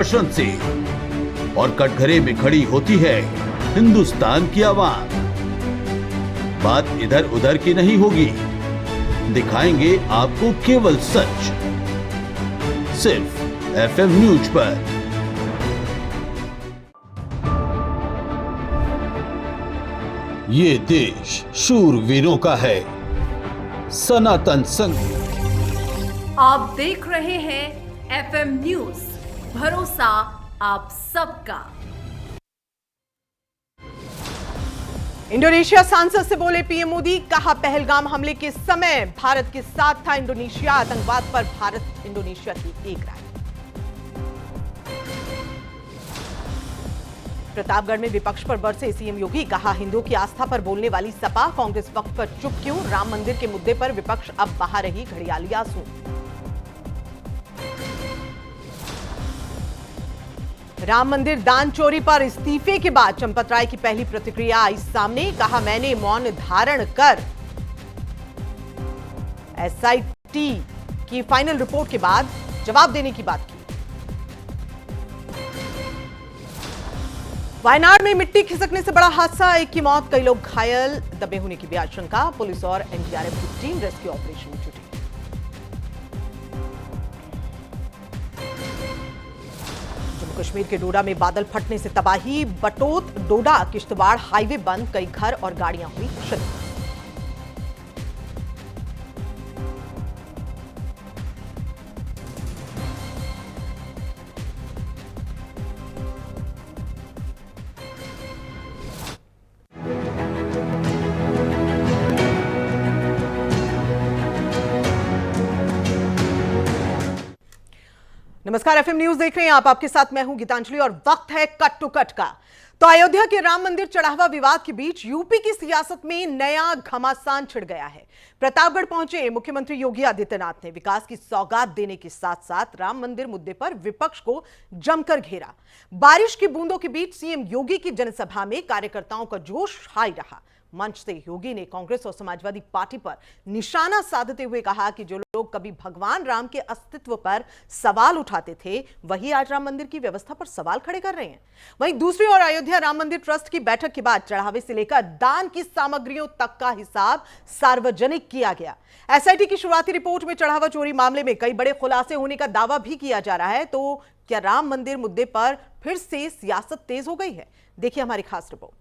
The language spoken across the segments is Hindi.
प्रश्न से और कटघरे में खड़ी होती है हिंदुस्तान की आवाज। बात इधर उधर की नहीं होगी, दिखाएंगे आपको केवल सच, सिर्फ एफएम न्यूज पर। ये देश शूरवीरों का है, सनातन संघ। आप देख रहे हैं एफएम न्यूज, भरोसा आप सबका। इंडोनेशिया सांसद से बोले पीएम मोदी, कहा पहलगाम हमले के समय भारत के साथ था इंडोनेशिया, आतंकवाद पर भारत इंडोनेशिया की एक राय। प्रतापगढ़ में विपक्ष पर बरसे सीएम योगी, कहा हिंदुओं की आस्था पर बोलने वाली सपा कांग्रेस वक्त पर चुप क्यों, राम मंदिर के मुद्दे पर विपक्ष अब बहा रही घड़ियाली आंसू। राम मंदिर दान चोरी पर इस्तीफे के बाद चंपत राय की पहली प्रतिक्रिया आई सामने, कहा मैंने मौन धारण कर एसआईटी की फाइनल रिपोर्ट के बाद जवाब देने की बात की। वायनाड में मिट्टी खिसकने से बड़ा हादसा, एक की मौत, कई लोग घायल, दबे होने की भी आशंका, पुलिस और एनडीआरएफ की टीम रेस्क्यू ऑपरेशन में जुटी। जम्मू कश्मीर के डोडा में बादल फटने से तबाही, बटोत डोडा किश्तवाड़ हाईवे बंद, कई घर और गाड़ियां हुई क्षतिग्रस्त। नमस्कार, एफएम न्यूज देख रहे हैं आप, आपके साथ मैं हूं गीतांजलि और वक्त है कट टू कट का। तो अयोध्या के राम मंदिर चढ़ावा विवाद के बीच यूपी की सियासत में नया घमासान छिड़ गया है। प्रतापगढ़ पहुंचे मुख्यमंत्री योगी आदित्यनाथ ने विकास की सौगात देने के साथ साथ राम मंदिर मुद्दे पर विपक्ष को जमकर घेरा। बारिश की बूंदों के बीच सीएम योगी की जनसभा में कार्यकर्ताओं का जोश हाई रहा। मंच से योगी ने कांग्रेस और समाजवादी पार्टी पर निशाना साधते हुए कहा कि जो लोग कभी भगवान राम के अस्तित्व पर सवाल उठाते थे, वही आज राम मंदिर की व्यवस्था पर सवाल खड़े कर रहे हैं। वहीं दूसरी ओर अयोध्या राम मंदिर ट्रस्ट की बैठक के बाद चढ़ावे से लेकर दान की सामग्रियों तक का हिसाब सार्वजनिक किया गया। एसआईटी की शुरुआती रिपोर्ट में चढ़ावा चोरी मामले में कई बड़े खुलासे होने का दावा भी किया जा रहा है। तो क्या राम मंदिर मुद्दे पर फिर से सियासत तेज हो गई है? देखिए हमारी खास रिपोर्ट।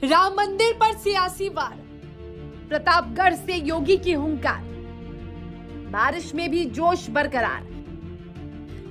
राम मंदिर पर सियासी वार, प्रतापगढ़ से योगी की हुंकार, बारिश में भी जोश बरकरार,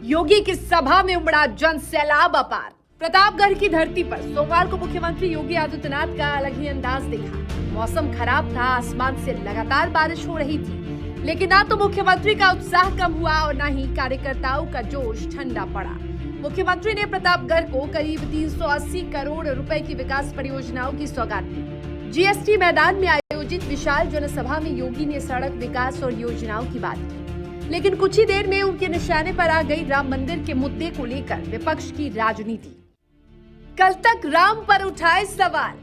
योगी की सभा में उमड़ा जन सैलाब अपार। प्रतापगढ़ की धरती पर सोमवार को मुख्यमंत्री योगी आदित्यनाथ का अलग ही अंदाज दिखा। मौसम खराब था, आसमान से लगातार बारिश हो रही थी, लेकिन ना तो मुख्यमंत्री का उत्साह कम हुआ और न ही कार्यकर्ताओं का जोश ठंडा पड़ा। मुख्यमंत्री ने प्रतापगढ़ को करीब 380 करोड़ रुपए की विकास परियोजनाओं की सौगात दी। जीएसटी मैदान में आयोजित विशाल जनसभा में योगी ने सड़क विकास और योजनाओं की बात की, लेकिन कुछ ही देर में उनके निशाने पर आ गई राम मंदिर के मुद्दे को लेकर विपक्ष की राजनीति। कल तक राम पर उठाए सवाल,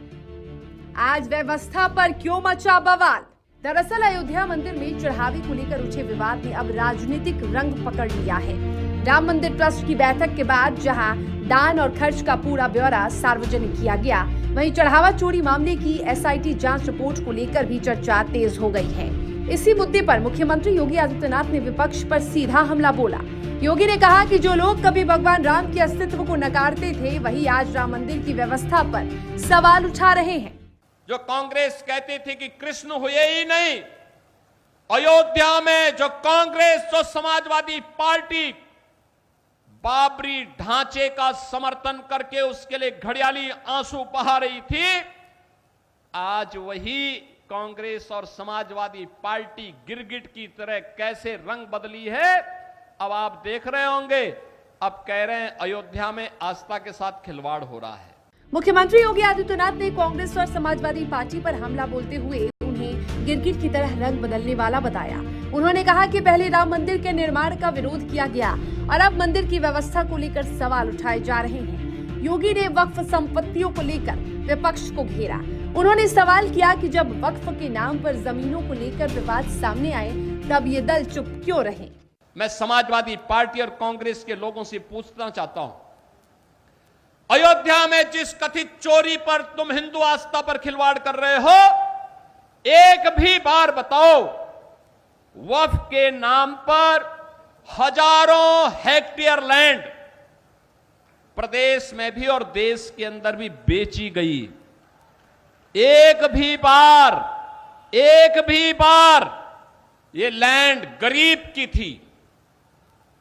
आज व्यवस्था पर क्यों मचा बवाल। दरअसल अयोध्या मंदिर में चढ़ावे को लेकर उठे विवाद ने अब राजनीतिक रंग पकड़ लिया है। राम मंदिर ट्रस्ट की बैठक के बाद जहां दान और खर्च का पूरा ब्यौरा सार्वजनिक किया गया, वहीं चढ़ावा चोरी मामले की एसआईटी जांच रिपोर्ट को लेकर भी चर्चा तेज हो गई है। इसी मुद्दे पर मुख्यमंत्री योगी आदित्यनाथ ने विपक्ष पर सीधा हमला बोला। योगी ने कहा कि जो लोग कभी भगवान राम के अस्तित्व को नकारते थे, वही आज राम मंदिर की व्यवस्था पर सवाल उठा रहे हैं। जो कांग्रेस कहती थी कि कृष्ण हुए ही नहीं, अयोध्या में जो कांग्रेस और समाजवादी पार्टी बाबरी ढांचे का समर्थन करके उसके लिए घड़ियाली आंसू बहा रही थी, आज वही कांग्रेस और समाजवादी पार्टी गिरगिट की तरह कैसे रंग बदली है, अब आप देख रहे होंगे। अब कह रहे हैं अयोध्या में आस्था के साथ खिलवाड़ हो रहा है। मुख्यमंत्री योगी आदित्यनाथ ने कांग्रेस और समाजवादी पार्टी पर हमला बोलते हुए उन्हें गिरगिट की तरह रंग बदलने वाला बताया। उन्होंने कहा कि पहले राम मंदिर के निर्माण का विरोध किया गया और अब मंदिर की व्यवस्था को लेकर सवाल उठाए जा रहे हैं। योगी ने वक्फ संपत्तियों को लेकर विपक्ष को घेरा। उन्होंने सवाल किया कि जब वक्फ के नाम पर जमीनों को लेकर विवाद सामने आए तब ये दल चुप क्यों रहे। मैं समाजवादी पार्टी और कांग्रेस के लोगों से पूछना चाहता हूं, अयोध्या में जिस कथित चोरी पर तुम हिंदू आस्था पर खिलवाड़ कर रहे हो, एक भी बार बताओ वक्फ के नाम पर हजारों हेक्टेयर लैंड प्रदेश में भी और देश के अंदर भी बेची गई। एक भी बार ये लैंड गरीब की थी,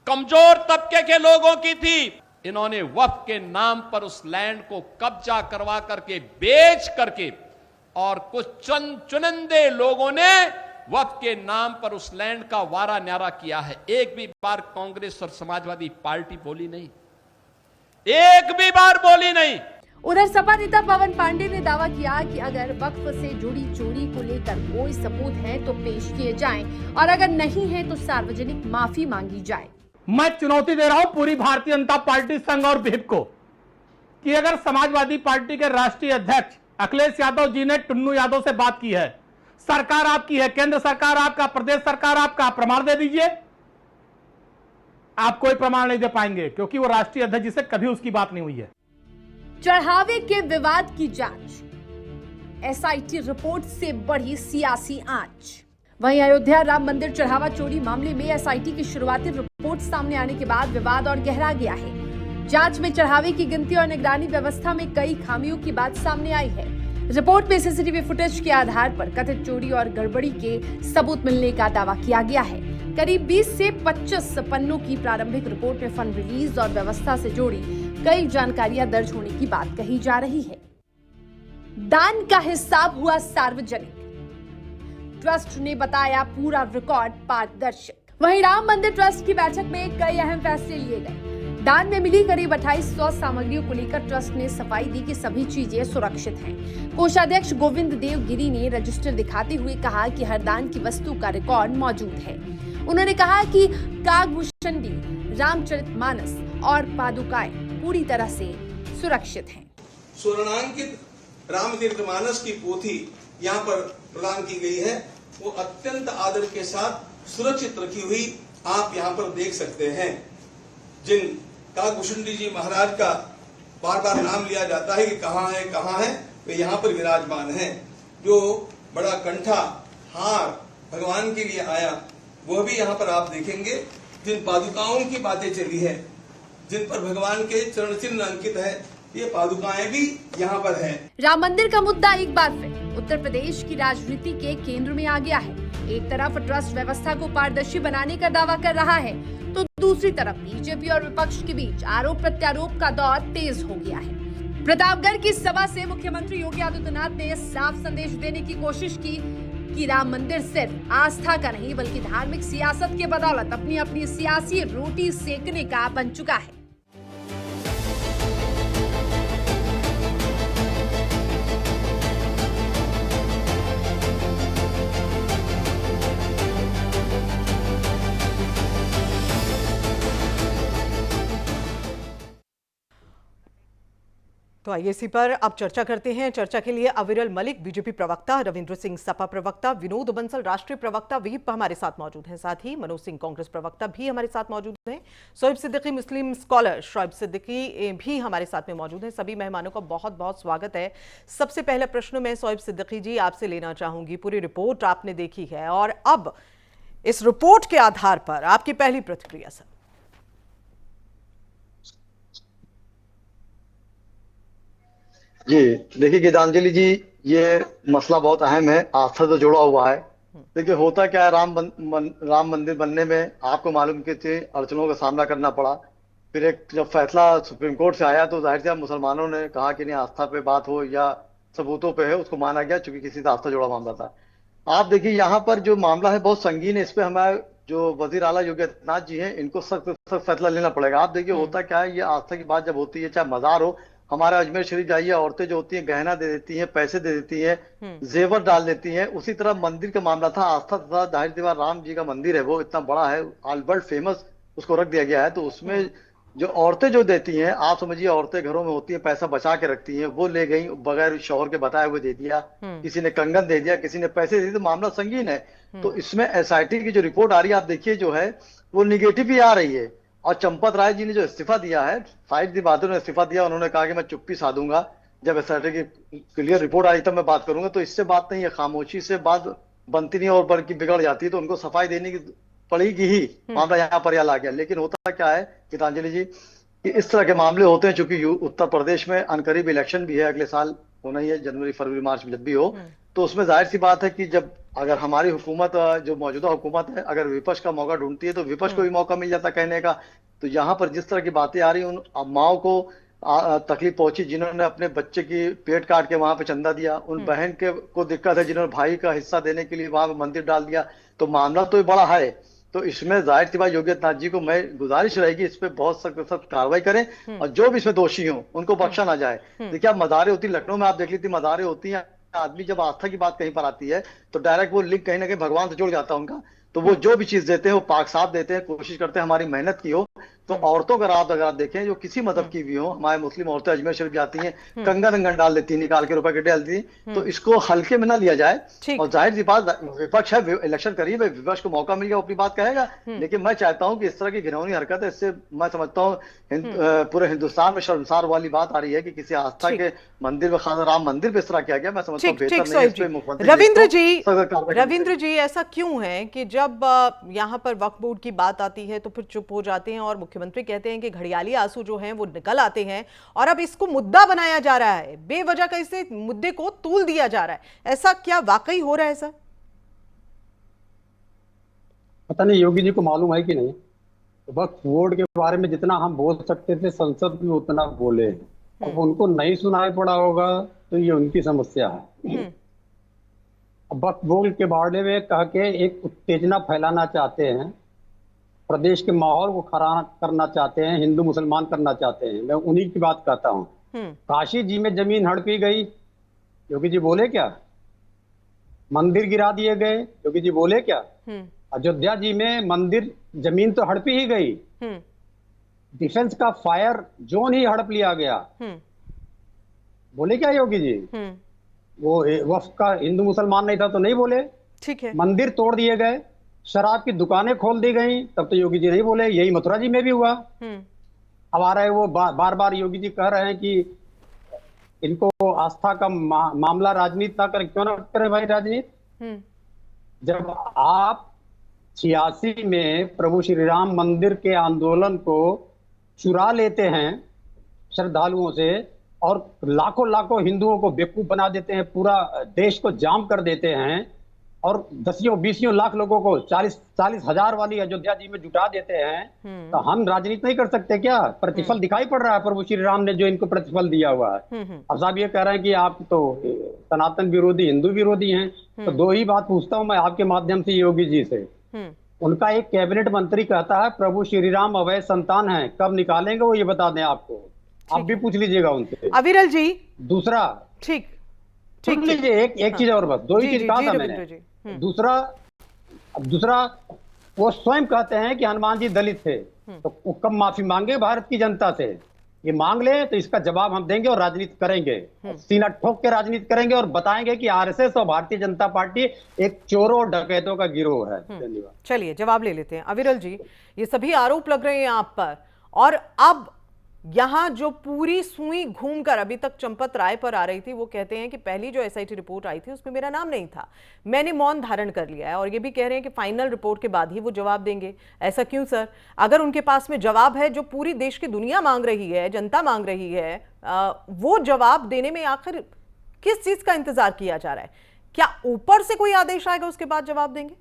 कमजोर तबके के लोगों की थी। इन्होंने वक्फ के नाम पर उस लैंड को कब्जा करवा करके बेच करके और कुछ चुनिंदे लोगों ने वक्फ के नाम पर उस लैंड का वारा न्यारा किया है। एक भी बार कांग्रेस और समाजवादी पार्टी बोली नहीं, एक भी बार बोली नहीं। उधर सपा नेता पवन पांडे ने दावा किया कि अगर वक्फ से जुड़ी चोरी को लेकर कोई सबूत है तो पेश किए जाएं और अगर नहीं है तो सार्वजनिक माफी मांगी जाए। मैं चुनौती दे रहा हूं पूरी भारतीय जनता पार्टी संघ और विप को कि अगर समाजवादी पार्टी के राष्ट्रीय अध्यक्ष अखिलेश यादव जी ने टुन्नू यादव से बात की है, सरकार आपकी है, केंद्र सरकार आपका, प्रदेश सरकार आपका, प्रमाण दे दीजिए। आप कोई प्रमाण नहीं दे पाएंगे क्योंकि वो राष्ट्रीय अध्यक्ष जी से कभी उसकी बात नहीं हुई है। चढ़ावे के विवाद की जांच, एसआईटी रिपोर्ट से बढ़ी सियासी आंच। वहीं अयोध्या राम मंदिर चढ़ावा चोरी मामले में एसआईटी की शुरुआती रिपोर्ट सामने आने के बाद विवाद और गहरा गया है। जांच में चढ़ावे की गिनती और निगरानी व्यवस्था में कई खामियों की बात सामने आई है। रिपोर्ट में सीसीटीवी फुटेज के आधार पर कथित चोरी और गड़बड़ी के सबूत मिलने का दावा किया गया है। करीब 20 से 25 पन्नों की प्रारंभिक रिपोर्ट में फंड रिलीज और व्यवस्था से जुड़ी कई जानकारियां दर्ज होने की बात कही जा रही है। दान का हिसाब हुआ सार्वजनिक, ट्रस्ट ने बताया पूरा रिकॉर्ड पारदर्शक। वहीं राम मंदिर ट्रस्ट की बैठक में कई अहम फैसले लिए गए। दान में मिली करीब 2800 सामग्रियों को लेकर ट्रस्ट ने सफाई दी कि सभी चीजें सुरक्षित हैं। कोषाध्यक्ष गोविंद देव गिरी ने रजिस्टर दिखाते हुए कहा कि हर दान की वस्तु का रिकॉर्ड मौजूद है। उन्होंने कहा कि कागभूषणी, रामचरितमानस और पादुकाएं पूरी तरह से सुरक्षित हैं। स्वर्णांकित रामचरितमानस की पोथी यहाँ पर प्रदान की गई है, वो अत्यंत आदर के साथ सुरक्षित रखी हुई आप यहाँ पर देख सकते हैं। जिन कागभूषणी जी महाराज का बार बार नाम लिया जाता है कि कहाँ है, वे यहाँ पर विराजमान हैं। जो बड़ा कंठा हार भगवान के लिए आया वह भी यहाँ पर आप देखेंगे। जिन पादुकाओं की बातें चली है, जिन पर भगवान के चरण चिन्ह अंकित है, ये पादुकाएं भी यहाँ पर हैं। राम मंदिर का मुद्दा एक बार फिर उत्तर प्रदेश की राजनीति के केंद्र में आ गया है। एक तरफ ट्रस्ट व्यवस्था को पारदर्शी बनाने का दावा कर रहा है तो दूसरी तरफ बीजेपी और विपक्ष के बीच आरोप प्रत्यारोप का दौर तेज हो गया है। प्रतापगढ़ की सभा से मुख्यमंत्री योगी आदित्यनाथ ने साफ संदेश देने की कोशिश की कि राम मंदिर सिर्फ आस्था का नहीं बल्कि धार्मिक सियासत के बदौलत अपनी अपनी सियासी रोटी सेकने का बन चुका है। तो आइए इसी पर अब चर्चा करते हैं। चर्चा के लिए अविरल मलिक बीजेपी प्रवक्ता, रविंद्र सिंह सपा प्रवक्ता, विनोद बंसल राष्ट्रीय प्रवक्ता व्हीप हमारे साथ मौजूद हैं। साथ ही मनोज सिंह कांग्रेस प्रवक्ता भी हमारे साथ मौजूद हैं। शोएब सिद्दीकी मुस्लिम स्कॉलर शोएब सिद्दीकी भी हमारे साथ में मौजूद हैं। सभी मेहमानों का बहुत बहुत स्वागत है। सबसे पहला प्रश्न मैं शोएब सिद्दीकी जी आपसे लेना चाहूंगी। पूरी रिपोर्ट आपने देखी है और अब इस रिपोर्ट के आधार पर आपकी पहली प्रतिक्रिया सर। जी देखिए गीतांजलि जी, ये मसला बहुत अहम है, आस्था से जुड़ा हुआ है। देखिए होता क्या है, राम मंदिर बनने में आपको मालूम कितनी अड़चनों का सामना करना पड़ा। फिर एक जब फैसला सुप्रीम कोर्ट से आया तो जाहिर से मुसलमानों ने कहा कि नहीं, आस्था पे बात हो या सबूतों पे है, उसको माना गया चूंकि किसी से आस्था जुड़ा मामला था। आप देखिए यहाँ पर जो मामला है बहुत संगीन है। इस पे हमारे जो वजीर आला योगी आदित्यनाथ जी हैं, इनको सख्त फैसला लेना पड़ेगा। आप देखिए होता क्या है, ये आस्था की बात जब होती है, चाहे मजार हो, हमारे अजमेर शरीफ जाइए, औरतें जो होती हैं गहना दे देती हैं, पैसे दे देती हैं, जेवर डाल देती हैं। उसी तरह मंदिर का मामला था, आस्था तथा जाहिर सी बात राम जी का मंदिर है, वो इतना बड़ा है, ऑल वर्ल्ड फेमस उसको रख दिया गया है। तो उसमें जो औरतें जो देती हैं, आप समझिए औरतें घरों में होती हैं, पैसा बचा के रखती हैं, वो ले गई बगैर शौहर के बताए हुए दे दिया, किसी ने कंगन दे दिया, किसी ने पैसे दे दिए, तो मामला संगीन है। तो इसमें एसआईटी की जो रिपोर्ट आ रही है, आप देखिए जो है वो निगेटिव ही आ रही है। और चंपत राय जी ने जो इस्तीफा दिया है, साइड दी बातों ने इस्तीफा दिया, उन्होंने कहा कि मैं चुप्पी साधूंगा, जब एसआईटी की क्लियर रिपोर्ट आई तब मैं बात करूंगा। तो इससे बात नहीं है, खामोशी से बात बनती नहीं और बल्कि बिगड़ जाती है, तो उनको सफाई देने की पड़ेगी ही। मामला यहाँ पर आ गया। लेकिन होता क्या है गीतांजलि जी कि इस तरह के मामले होते हैं, चूंकि उत्तर प्रदेश में अनकरीब इलेक्शन भी है, अगले साल होना ही है, जनवरी फरवरी मार्च में जब भी हो, तो उसमें जाहिर सी बात है कि जब अगर हमारी हुकूमत, जो मौजूदा हुकूमत है, अगर विपक्ष का मौका ढूंढती है तो विपक्ष को भी मौका मिल जाता कहने का। तो यहाँ पर जिस तरह की बातें आ रही हैं, उन माओ को तकलीफ पहुंची जिन्होंने अपने बच्चे की पेट काट के वहां पे चंदा दिया, उन बहन के को दिक्कत है जिन्होंने भाई का हिस्सा देने के लिए वहां पे मंदिर डाल दिया। तो मामला तो बड़ा है। तो इसमें जाहिर सी बात योगी आदित्यनाथ जी को मैं गुजारिश रहेगी इस पे बहुत सख्त कार्रवाई करें, और जो भी इसमें दोषी हो उनको बख्शा ना जाए। देखिए आप मज़ारें होती, लखनऊ में आप देख ली थी मज़ारें होती हैं, आदमी जब आस्था की बात कहीं पर आती है तो डायरेक्ट वो लिंक कहीं ना कहीं भगवान से जुड़ जाता है उनका। तो वो जो भी चीज देते हैं वो पाक साफ देते हैं, कोशिश करते हैं हमारी मेहनत की हो। तो औरतों का रात अगर आप देखें जो किसी मजहब की भी हो, हमारे मुस्लिम औरतें अजमेर शरीफ जाती हैं, कंगन अंगन डाल देती हैं, निकाल के रुपए के डाल दी, तो इसको हल्के में ना लिया जाए। और जाहिर सी बात विपक्ष है, इलेक्शन करीब है, विपक्ष को मौका मिल गया अपनी बात कहेगा। लेकिन मैं चाहता हूं कि इस तरह की घिनौनी हरकत है, इससे मैं समझता हूँ पूरे हिंदुस्तान में शर्मसार वाली बात आ रही है कि किसी आस्था के मंदिर में, खास राम मंदिर पे इस तरह किया गया। मैं समझता हूँ बेहतर नहीं है, इस पे मुख्यमंत्री रविंद्र जी ऐसा क्यों है कि जब यहाँ पर वक्फ बोर्ड की बात आती है तो फिर चुप हो जाते हैं, और मुख्यमंत्री कहते हैं कि घड़ियाली आंसू जो हैं वो निकल आते हैं, और अब इसको मुद्दा बनाया जा रहा है, बेवजह का इसे मुद्दे को तूल दिया जा रहा है। ऐसा क्या वाकई हो रहा है सर? पता नहीं योगी जी को मालूम है कि नहीं। वक्फ बोर्ड के बारे में जितना हम बोल सकते थे संसद में उतना बोले, अब उनको नहीं सुनाई पड़ा होगा तो ये उनकी समस्या है। वक्फ बोर्ड के बारे में कह के एक उत्तेजना फैलाना चाहते हैं, प्रदेश के माहौल को खराब करना चाहते हैं, हिंदू मुसलमान करना चाहते हैं। मैं उन्हीं की बात कहता हूँ। काशी जी में जमीन हड़पी गई, योगी जी बोले क्या? मंदिर गिरा दिए गए, योगी जी बोले क्या? अयोध्या जी में मंदिर जमीन तो हड़पी ही गई, डिफेंस का फायर जोन ही हड़प लिया गया, बोले क्या योगी जी? वो वक्फ का हिंदू मुसलमान नहीं था तो नहीं बोले। ठीक है। मंदिर तोड़ दिए गए, शराब की दुकानें खोल दी गई, तब तो योगी जी नहीं बोले। यही मथुरा जी में भी हुआ। अब आ रहे वो बार बार योगी जी कह रहे हैं कि इनको आस्था का मामला राजनीति ना करें। क्यों ना करें भाई राजनीति? जब आप 86 में प्रभु श्री राम मंदिर के आंदोलन को चुरा लेते हैं श्रद्धालुओं से, और लाखों लाखों हिंदुओं को बेवकूफ बना देते हैं, पूरा देश को जाम कर देते हैं, और 10-20 लाख लोगों को 40 हजार वाली अयोध्या जी में जुटा देते हैं, तो हम राजनीति नहीं कर सकते क्या? प्रतिफल दिखाई पड़ रहा है प्रभु श्री राम ने जो इनको प्रतिफल दिया हुआ है। अब साहब ये कह रहे हैं कि आप तो सनातन विरोधी, हिंदू विरोधी हैं, तो दो ही बात पूछता हूं मैं आपके माध्यम से योगी जी से। उनका एक कैबिनेट मंत्री कहता है प्रभु श्री राम अवैध संतान है, कब निकालेंगे वो ये बता दें आपको, आप भी पूछ लीजिएगा उनसे। अविरल जी दूसरा, ठीक लीजिए एक चीज और, बस दो ही चीज कहा था मैंने। दूसरा वो स्वयं कहते हैं कि हनुमान जी दलित थे, तो वो कब माफी मांगे भारत की जनता से? ये मांग ले तो इसका जवाब हम देंगे और राजनीति करेंगे, सीना ठोक के राजनीति करेंगे और बताएंगे कि आरएसएस और भारतीय जनता पार्टी एक चोरों और डकैतों का गिरोह है। धन्यवाद। चलिए जवाब ले लेते हैं। अविरल जी, ये सभी आरोप लग रहे हैं आप पर, और अब यहां जो पूरी सुई घूमकर अभी तक चंपत राय पर आ रही थी, वो कहते हैं कि पहली जो एसआईटी रिपोर्ट आई थी उसमें मेरा नाम नहीं था, मैंने मौन धारण कर लिया है, और ये भी कह रहे हैं कि फाइनल रिपोर्ट के बाद ही वो जवाब देंगे। ऐसा क्यों सर? अगर उनके पास में जवाब है जो पूरी देश की दुनिया मांग रही है, जनता मांग रही है, वो जवाब देने में आखिर किस चीज का इंतजार किया जा रहा है? क्या ऊपर से कोई आदेश आएगा उसके बाद जवाब देंगे?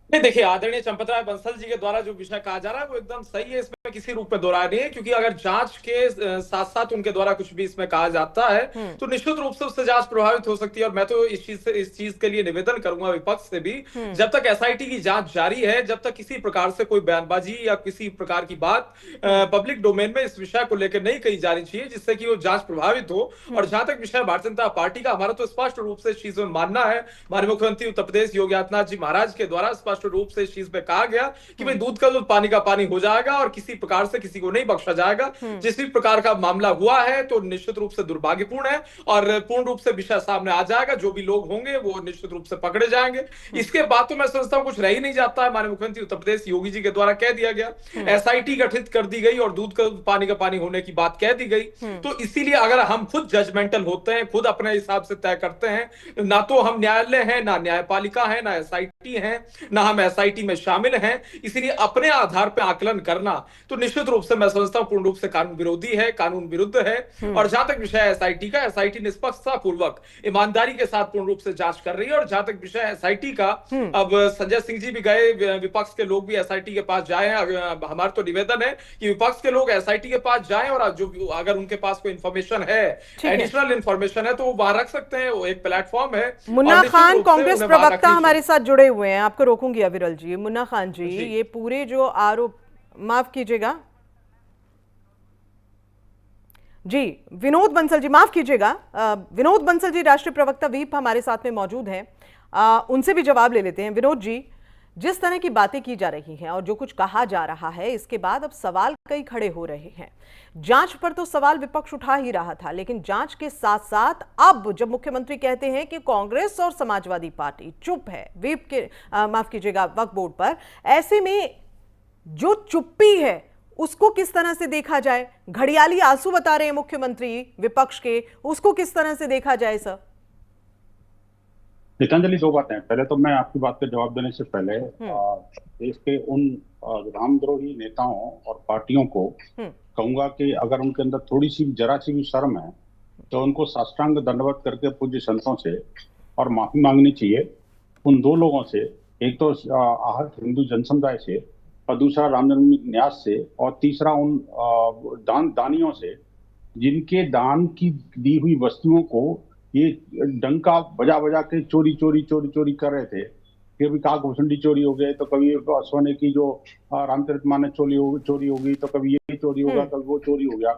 नहीं, देखिए आदरणीय चंपत राय बंसल जी के द्वारा जो विषय कहा जा रहा है वो एकदम सही है। इसमें किसी रूप में दोहराया नहीं है, क्योंकि अगर जांच के साथ साथ उनके द्वारा कुछ भी इसमें कहा जाता है तो निश्चित रूप से उससे जांच प्रभावित हो सकती है। और मैं तो इस चीज के लिए निवेदन करूंगा विपक्ष से भी, जब तक एसआईटी की जांच जारी है, जब तक किसी प्रकार से कोई बयानबाजी या किसी प्रकार की बात पब्लिक डोमेन में इस विषय को लेकर नहीं कही जानी चाहिए जिससे कि वो जांच प्रभावित हो। और जहां तक विषय भारतीय जनता पार्टी का, हमारा तो स्पष्ट रूप से इस चीज में मानना है, माननीय मुख्यमंत्री उत्तर प्रदेश योगी आदित्यनाथ जी महाराज के द्वारा स्पष्ट रूप से इस चीज पे कहा गया कि भाई दूध का दूध पानी का पानी हो जाएगा और किसी प्रकार से किसी को नहीं बख्शा जाएगा। जिस भी प्रकार का मामला हुआ है तो निश्चित रूप से दुर्भाग्यपूर्ण है और पूर्ण रूप से विषय सामने आ जाएगा। जो भी लोग होंगे वो निश्चित रूप से पकड़े जाएंगे। इसके बाद तो मैं समझता हूं कुछ रह ही नहीं जाता है। माननीय मुख्यमंत्री उत्तर प्रदेश योगी जी के द्वारा कह दिया गया, एसआईटी गठित कर दी गई और दूध का पानी होने की बात कह दी गई। तो इसीलिए अगर हम खुद जजमेंटल होते हैं, खुद अपने हिसाब से तय करते हैं, ना तो हम न्यायालय हैं, ना न्यायपालिका है, ना एसआईटी है, ना हम एसआईटी में शामिल हैं, इसलिए अपने आधार पर आकलन करना तो निश्चित रूप से मैं समझता हूं पूर्ण रूप से कानून विरोधी है, कानून विरुद्ध है। और जहां तक विषय एसआईटी का, एसआईटी निष्पक्षता पूर्वक ईमानदारी के साथ पूर्ण रूप से जांच कर रही है। और जहां तक विषय एसआईटी का, अब संजय सिंह जी भी गए, विपक्ष के लोग भी एसआईटी के पास जाए। हमारा तो निवेदन है कि विपक्ष के लोग एसआईटी के पास जाएं और जो अगर उनके पास कोई इंफॉर्मेशन है, एडिशनल इंफॉर्मेशन है, तो वो वहां रख सकते हैं। वो एक प्लेटफॉर्म है। मुन्ना खान कांग्रेस प्रवक्ता हमारे साथ जुड़े हुए हैं, आपको रोकूंगी अविरल जी। मुन्ना खान जी, ये पूरे जो आरोप, माफ कीजिएगा जी, विनोद बंसल जी, माफ कीजिएगा, विनोद बंसल जी राष्ट्रीय प्रवक्ता वीप हमारे साथ में मौजूद हैं, उनसे भी जवाब ले लेते हैं। विनोद जी, जिस तरह की बातें की जा रही हैं और जो कुछ कहा जा रहा है, इसके बाद अब सवाल कई खड़े हो रहे हैं। जांच पर तो सवाल विपक्ष उठा ही रहा था, लेकिन जांच के साथ साथ अब जब मुख्यमंत्री कहते हैं कि कांग्रेस और समाजवादी पार्टी चुप है वीप के, माफ कीजिएगा, वक्फ बोर्ड पर, ऐसे में जो चुप्पी है उसको किस तरह से देखा जाए? घड़ियाली आंसू बता रहे हैं मुख्यमंत्री विपक्ष के, उसको किस तरह से देखा जाए सर? गीतांजलि, दो बातें। पहले तो मैं आपकी बात का जवाब देने से पहले देश के उन रामद्रोही नेताओं और पार्टियों को कहूंगा कि अगर उनके अंदर थोड़ी सी जरा सी भी शर्म है तो उनको साष्टांग दंडवत करके पूज्य संतों से और माफी मांगनी चाहिए उन दो लोगों से, एक तो आहत हिंदू जनसमुदाय से और दूसरा रामजन्मभूमि न्यास से और तीसरा उन दानियों से जिनके दान की दी हुई वस्तुओं को ये डंका बजा बजा के चोरी कर रहे थे। कभी काकभूषणी चोरी हो गए तो कभी सोने की जो रामचरितमानस चोरी होगी तो कभी ये चोरी होगा, कभी वो चोरी हो गया।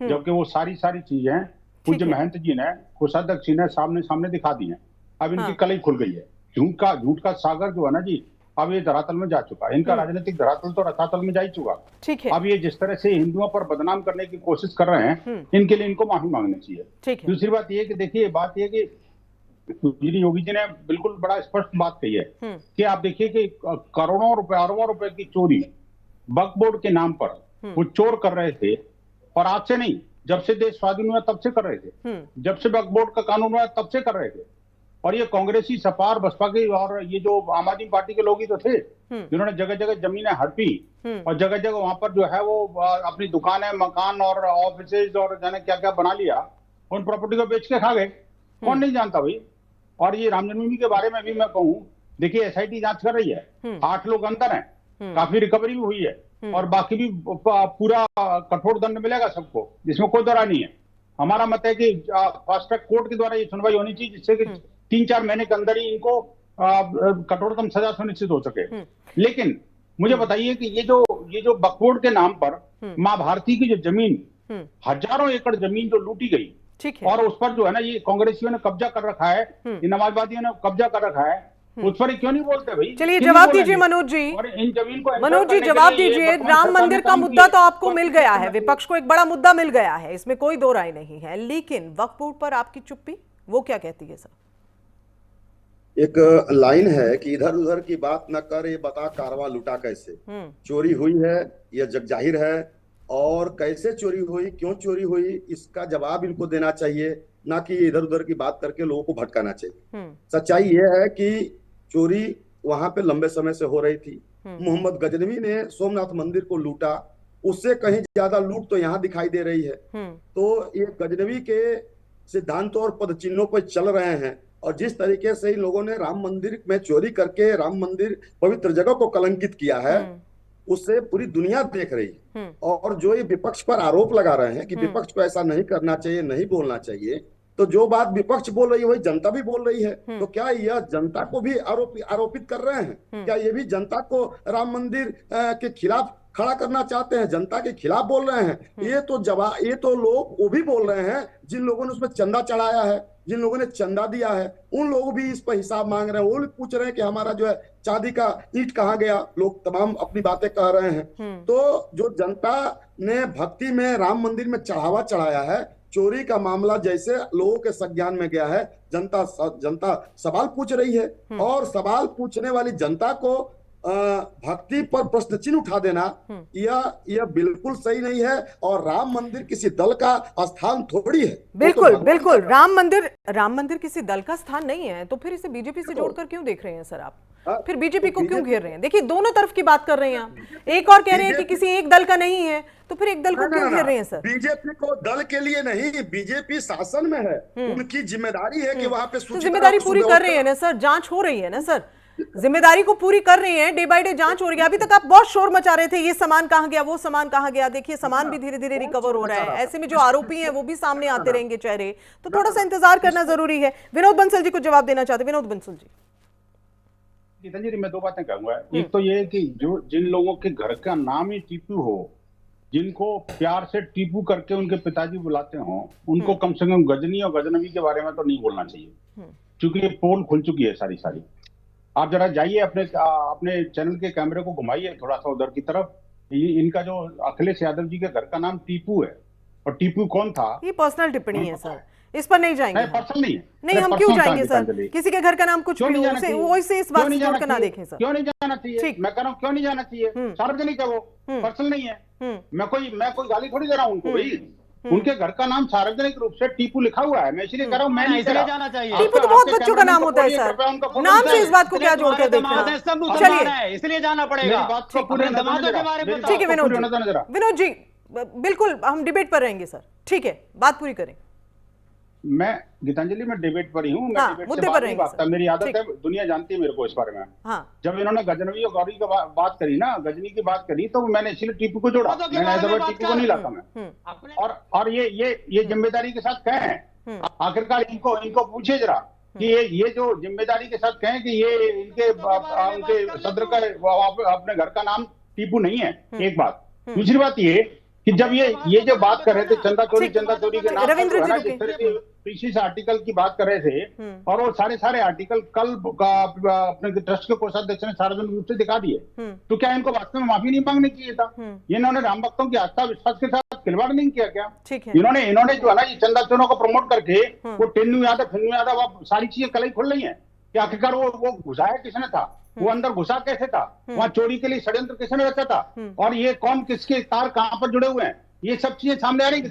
जबकि वो सारी चीजें पूज्य महंत जी ने, कोषाध्यक्ष जी ने सामने दिखा दी है। अब इनकी कलई खुल गई है। झूठ का सागर जो है ना जी, अब ये धरातल में जा चुका है। इनका राजनीतिक धरातल तो रसातल में जा ही चुका। ठीक है। अब ये जिस तरह से हिंदुओं पर बदनाम करने की कोशिश कर रहे हैं, इनके लिए इनको माफी मांगनी चाहिए। ठीक है। दूसरी बात ये कि देखिए, बात ये कि योगी जी ने बिल्कुल बड़ा स्पष्ट बात कही है कि आप देखिए कि करोड़ों रुपए, अरबों रुपए की चोरी वक्फ बोर्ड के नाम पर वो चोर कर रहे थे। और आज से नहीं, जब से देश स्वाधीन हुआ तब से कर रहे थे, जब से वक्फ बोर्ड का कानून हुआ तब से कर रहे थे। और ये कांग्रेसी, सपा और बसपा के और ये जो आम आदमी पार्टी के लोग ही तो थे जिन्होंने जगह जगह जमीनें हड़पी और जगह जगह वहां पर जो है वो अपनी दुकानें, मकान और ऑफिसेज और जाने क्या क्या बना लिया, उन प्रॉपर्टी को बेच के खा गए। कौन नहीं जानता भाई। और ये राम जन्मभूमि के बारे में भी मैं कहूँ, देखिए एसआईटी जांच कर रही है, 8 लोग अंदर हैं, काफी रिकवरी भी हुई है और बाकी भी पूरा कठोर दंड मिलेगा सबको, जिसमें कोई दौरा नहीं है। हमारा मत है कि फास्ट ट्रैक कोर्ट के द्वारा ये सुनवाई होनी चाहिए, जिससे कि 3-4 महीने के अंदर ही इनको कठोरतम सजा सुनिश्चित हो सके। लेकिन मुझे बताइए कि ये जो वक्फ बोर्ड के नाम पर माँ भारती की जो जमीन, हजारों एकड़ जमीन जो लूटी गई, और उस पर जो है ना ये कांग्रेसियों ने कब्जा कर रखा है, ये समाजवादियों ने कब्जा कर रखा है, उस पर क्यों नहीं बोलते भाई? चलिए जवाब दीजिए मनोज जी। और इन जमीन को मनोज जी जवाब दीजिए। राम मंदिर का मुद्दा तो आपको मिल गया है, विपक्ष को एक बड़ा मुद्दा मिल गया है, इसमें कोई दो राय नहीं है, लेकिन वक्फ बोर्ड पर आपकी चुप्पी, वो क्या कहती है सर? एक लाइन है कि इधर उधर की बात न कर, ये बता कारवा लुटा कैसे। चोरी हुई है, यह जगजाहिर है, और कैसे चोरी हुई, क्यों चोरी हुई, इसका जवाब इनको देना चाहिए, ना कि इधर उधर की बात करके लोगों को भटकाना चाहिए। सच्चाई यह है कि चोरी वहां पे लंबे समय से हो रही थी। मोहम्मद गजनवी ने सोमनाथ मंदिर को लूटा, उससे कहीं ज्यादा लूट तो यहाँ दिखाई दे रही है। तो ये गजनवी के सिद्धांतों और पद चिन्हों पर चल रहे हैं, और जिस तरीके से इन लोगों ने राम मंदिर में चोरी करके राम मंदिर पवित्र जगह को कलंकित किया है, उससे पूरी दुनिया देख रही है। और जो ये विपक्ष पर आरोप लगा रहे हैं कि विपक्ष को ऐसा नहीं करना चाहिए, नहीं बोलना चाहिए, तो जो बात विपक्ष बोल रही है वही जनता भी बोल रही है। तो क्या यह जनता को भी आरोपित कर रहे हैं? क्या ये भी जनता को राम मंदिर के खिलाफ खड़ा करना चाहते हैं, जनता के खिलाफ बोल रहे हैं? ये तो लोग वो भी बोल रहे हैं जिन लोगों ने उसमें चंदा चढ़ाया है, जिन लोगों ने चंदा दिया है, उन लोग भी इस पर हिसाब मांग रहे हैं। वो भी पूछ रहे हैं कि हमारा जो है चांदी का ईंट कहाँ गया। लोग तमाम अपनी बातें कह रहे हैं। तो जो जनता ने भक्ति में राम मंदिर में चढ़ावा चढ़ाया है, चोरी का मामला जैसे लोगों के संज्ञान में गया है, जनता सवाल पूछ रही है। और सवाल पूछने वाली जनता को भक्ति पर प्रश्न चिन्ह उठा देना यह बिल्कुल सही नहीं है। और राम मंदिर किसी दल का स्थान थोड़ी है। बिल्कुल बिल्कुल, राम मंदिर किसी दल का स्थान नहीं है। तो फिर इसे बीजेपी से जोड़कर क्यों देख रहे हैं सर आप? फिर बीजेपी को क्यों घेर रहे हैं? देखिए दोनों तरफ की बात कर रहे हैं आप। एक और कह रहे हैं कि किसी एक दल का नहीं है, तो फिर एक दल को क्यों घेर रहे हैं सर? बीजेपी को दल के लिए नहीं, बीजेपी शासन में है, उनकी जिम्मेदारी है कि वहां पे तो जिम्मेदारी पूरी कर रही है ना सर, जांच हो रही है ना सर, जिम्मेदारी को पूरी कर रही है, डे बाय डे जांच हो रही है। अभी तक आप बहुत शोर मचा रहे थे, ये सामान कहां गया, वो सामान कहां गया। देखिए सामान भी धीरे धीरे रिकवर हो रहा है। ऐसे में जो आरोपी हैं वो भी सामने आते रहेंगे चेहरे, तो थोड़ा सा इंतजार करना जरूरी है। विनोद बंसल जी को जवाब देना चाहते। विनोद बंसल जी। गीता जी, मैं दो बातें कहूंगा। एक तो ये कि जो जिन लोगों के घर का नाम ही टीपू हो, जिनको प्यार से टीपू करके उनके पिताजी बुलाते हो, उनको कम से कम गजनी और गजनवी के बारे में तो नहीं बोलना चाहिए, क्योंकि ये पोल खुल चुकी है सारी। आप जरा जाइए अपने चैनल के कैमरे को घुमाइए थोड़ा सा उधर की तरफ। इनका जो अखिलेश यादव जी के घर का नाम टीपू है, और टीपू कौन था? ये पर्सनल टिप्पणी है सर, इस पर नहीं जाएंगे। पर्सनल नहीं है। नहीं, हम क्यों जाएंगे सर? किसी के घर का नाम कुछ भी हो, वो इसे इस बात से जोड़कर ना देखें सर। क्यों नहीं जाना चाहिए? मैं कह रहा हूँ क्यों नहीं जाना चाहिए? सार्वजनिक है वो, पर्सनल नहीं है। मैं कोई गाली थोड़ी दे रहा हूँ उनको भाई। उनके घर का नाम सार्वजनिक रूप से टीपू लिखा हुआ है, मैं इसलिए कह रहा हूँ, मैं नहीं जाना चाहिए। टीपू तो बहुत बच्चों का नाम होता है सर, नाम से इस बात को क्या जोड़ कर देखना? चलिए, इसलिए जाना पड़ेगा। ठीक है विनोद जी, बिल्कुल हम डिबेट पर रहेंगे सर। ठीक है, बात पूरी करें। मैं गीतांजलि में डिबेट पर ही हूँ, मैं डिबेट से बात नहीं करता। मेरी आदत है, दुनिया जानती है मेरे को इस बारे में। जब इन्होंने गजनवी और गौरी की बात करी ना, गजनी की बात करी, तो मैंने इसलिए टीपू को जोड़ा। मैंने टीपू को नहीं लाता मैं। और ये जिम्मेदारी के साथ कहें, आखिरकार इनको पूछे जरा कि ये जो जिम्मेदारी के साथ कहें कि ये उनके सदर का अपने घर का नाम टीपू नहीं है, एक बात। दूसरी बात ये कि जब ये जो बात कर रहे थे चंदा चोरी के नाम पर, पीसी से आर्टिकल की बात कर रहे थे, और वो सारे आर्टिकल कल अपने ट्रस्ट के कोषाध्यक्ष ने सार्वजनिक रूप से दिखा दिए, तो क्या इनको वास्तव में माफी नहीं मांगनी चाहिए था? इन्होंने राम भक्तों की आस्था विश्वास के साथ खिलवाड़ नहीं किया क्या? इन्होंने जो है ना, ये चंदा चोरों को प्रमोट करके वो टिन्नू यादव सारी चीजें कल ही खुल रही है कि आखिरकार वो घुसाया किसने था, वो अंदर घुसा कैसे था, वहां चोरी के लिए षड्यंत्र किसने रचा था, और ये कौन किसके तार कहां पर जुड़े हुए हैं, ये सब चीजें सामने आ रही है।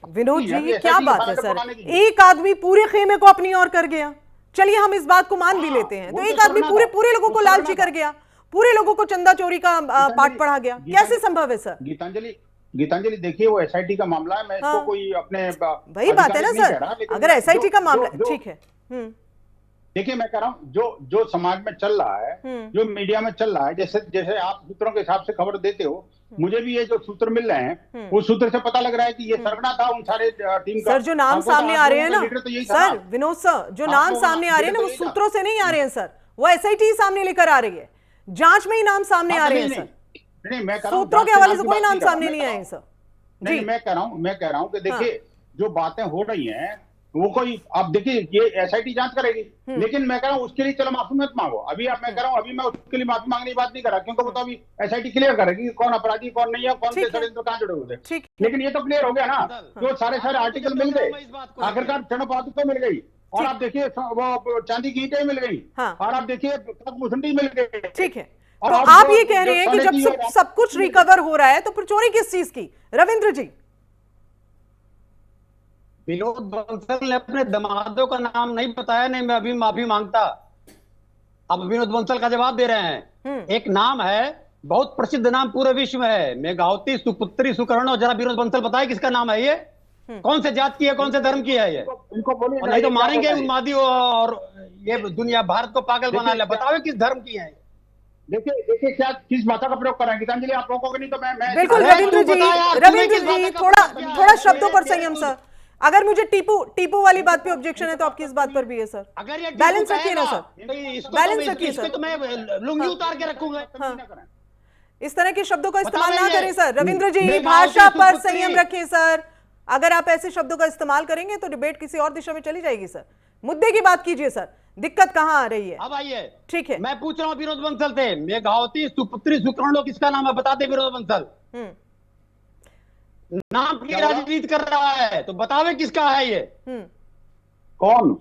विनोद जी क्या बात है सर, एक आदमी पूरे खेमे को अपनी ओर कर गया, चलिए हम इस बात को मान भी लेते हैं, तो एक आदमी पूरे लोगों को लालची कर गया, पूरे लोगों को चंदा चोरी का पाठ पढ़ा गया, कैसे संभव है सर? गीतांजलि देखिए, वो एसआईटी का मामला है, मैं इसको कोई अपने वही बात है ना सर, अगर एसआईटी का मामला ठीक है। देखिए मैं कह रहा हूँ जो समाज में चल रहा है, जो मीडिया में चल रहा है, जैसे आप सूत्रों के हिसाब से खबर देते हो, मुझे भी ये जो सूत्र मिल रहे हैं, उस सूत्र से पता लग रहा है कि ये सरगना था उन सारे टीम का। सर जो नाम सामने आ रहे हैं ना सर, विनोद सर, जो नाम सामने आ रहे हैं ना, वो सूत्रों से नहीं आ रहे हैं सर, वो एसआईटी सामने लेकर आ रही है, जांच में ही नाम सामने आ रहे हैं सर। नहीं, मैं सूत्रों के हवाले से कोई नाम सामने नहीं आए सर। नहीं, मैं कह रहा हूँ कि देखिए जो बातें हो रही हैं, वो कोई आप देखिए ये एसआईटी जांच करेगी, लेकिन मैं कह रहा हूँ उसके लिए चलो माफी मत मांगो। अभी मैं कह रहा हूँ, अभी मैं उसके लिए माफी मांगने की बात नहीं कर रहा, क्योंकि वो तो अभी एसआईटी क्लियर करेगी कौन अपराधी कौन नहीं है, कौन से षड्यंत्र कहाँ जुड़े हुए थे। लेकिन ये तो क्लियर हो गया ना, जो सारे आर्टिकल मिल गए, आखिरकार क्षण पादुका मिल गई, और आप देखिए वो चांदी की ईंटें मिल गई, और आप देखिए मुसंडी मिल गई। ठीक है, तो आप ये कह रहे हैं कि जब सब कुछ रिकवर हो रहा है तो फिर चोरी किस चीज की? रविंद्र जी, विनोद बंसल ने अपने दामादों का नाम नहीं बताया, नहीं मैं अभी माफी मांगता। अब विनोद बंसल का जवाब दे रहे हैं। एक नाम है, बहुत प्रसिद्ध नाम पूरे विश्व में है, मेघावती, सुपुत्री, सुकर्ण। जरा विनोद बंसल बताए किसका नाम है ये, कौन से जात की है, कौन से धर्म की है ये? नहीं तो मारेंगे उन्मादी और ये दुनिया भारत को पागल बना ले। बताओ किस धर्म की है? देखिए क्या किस भाषा का प्रयोग कर रहे हैं गीतांजलि, आप रोकोगे नहीं तो मैं बिल्कुल रविंद्र जी थोड़ा शब्दों पर संयम सर। अगर मुझे टीपू वाली बात पे ऑब्जेक्शन है तो आपकी इस बात पर भी है सर। अगर ये बैलेंस रखिए ना सर, बैलेंस रखिए सर। तो मैं लुंगी उतार के रखूंगा। इस तरह के शब्दों का इस्तेमाल ना करें सर। रविंद्र जी भाषा पर संयम रखिए सर। अगर आप ऐसे शब्दों का इस्तेमाल करेंगे तो डिबेट किसी और दिशा में चली जाएगी सर। मुद्दे की बात कीजिए सर, दिक्कत कहां आ रही है? अब आइए, ठीक है। मैं पूछ रहा हूँ विनोद बंसल से, मेघावती सुपुत्री सुकर्ण किसका नाम है? बता दे विनोद बंसल। नाम की राजनीति कर रहा है तो बतावे किसका है ये? कौन?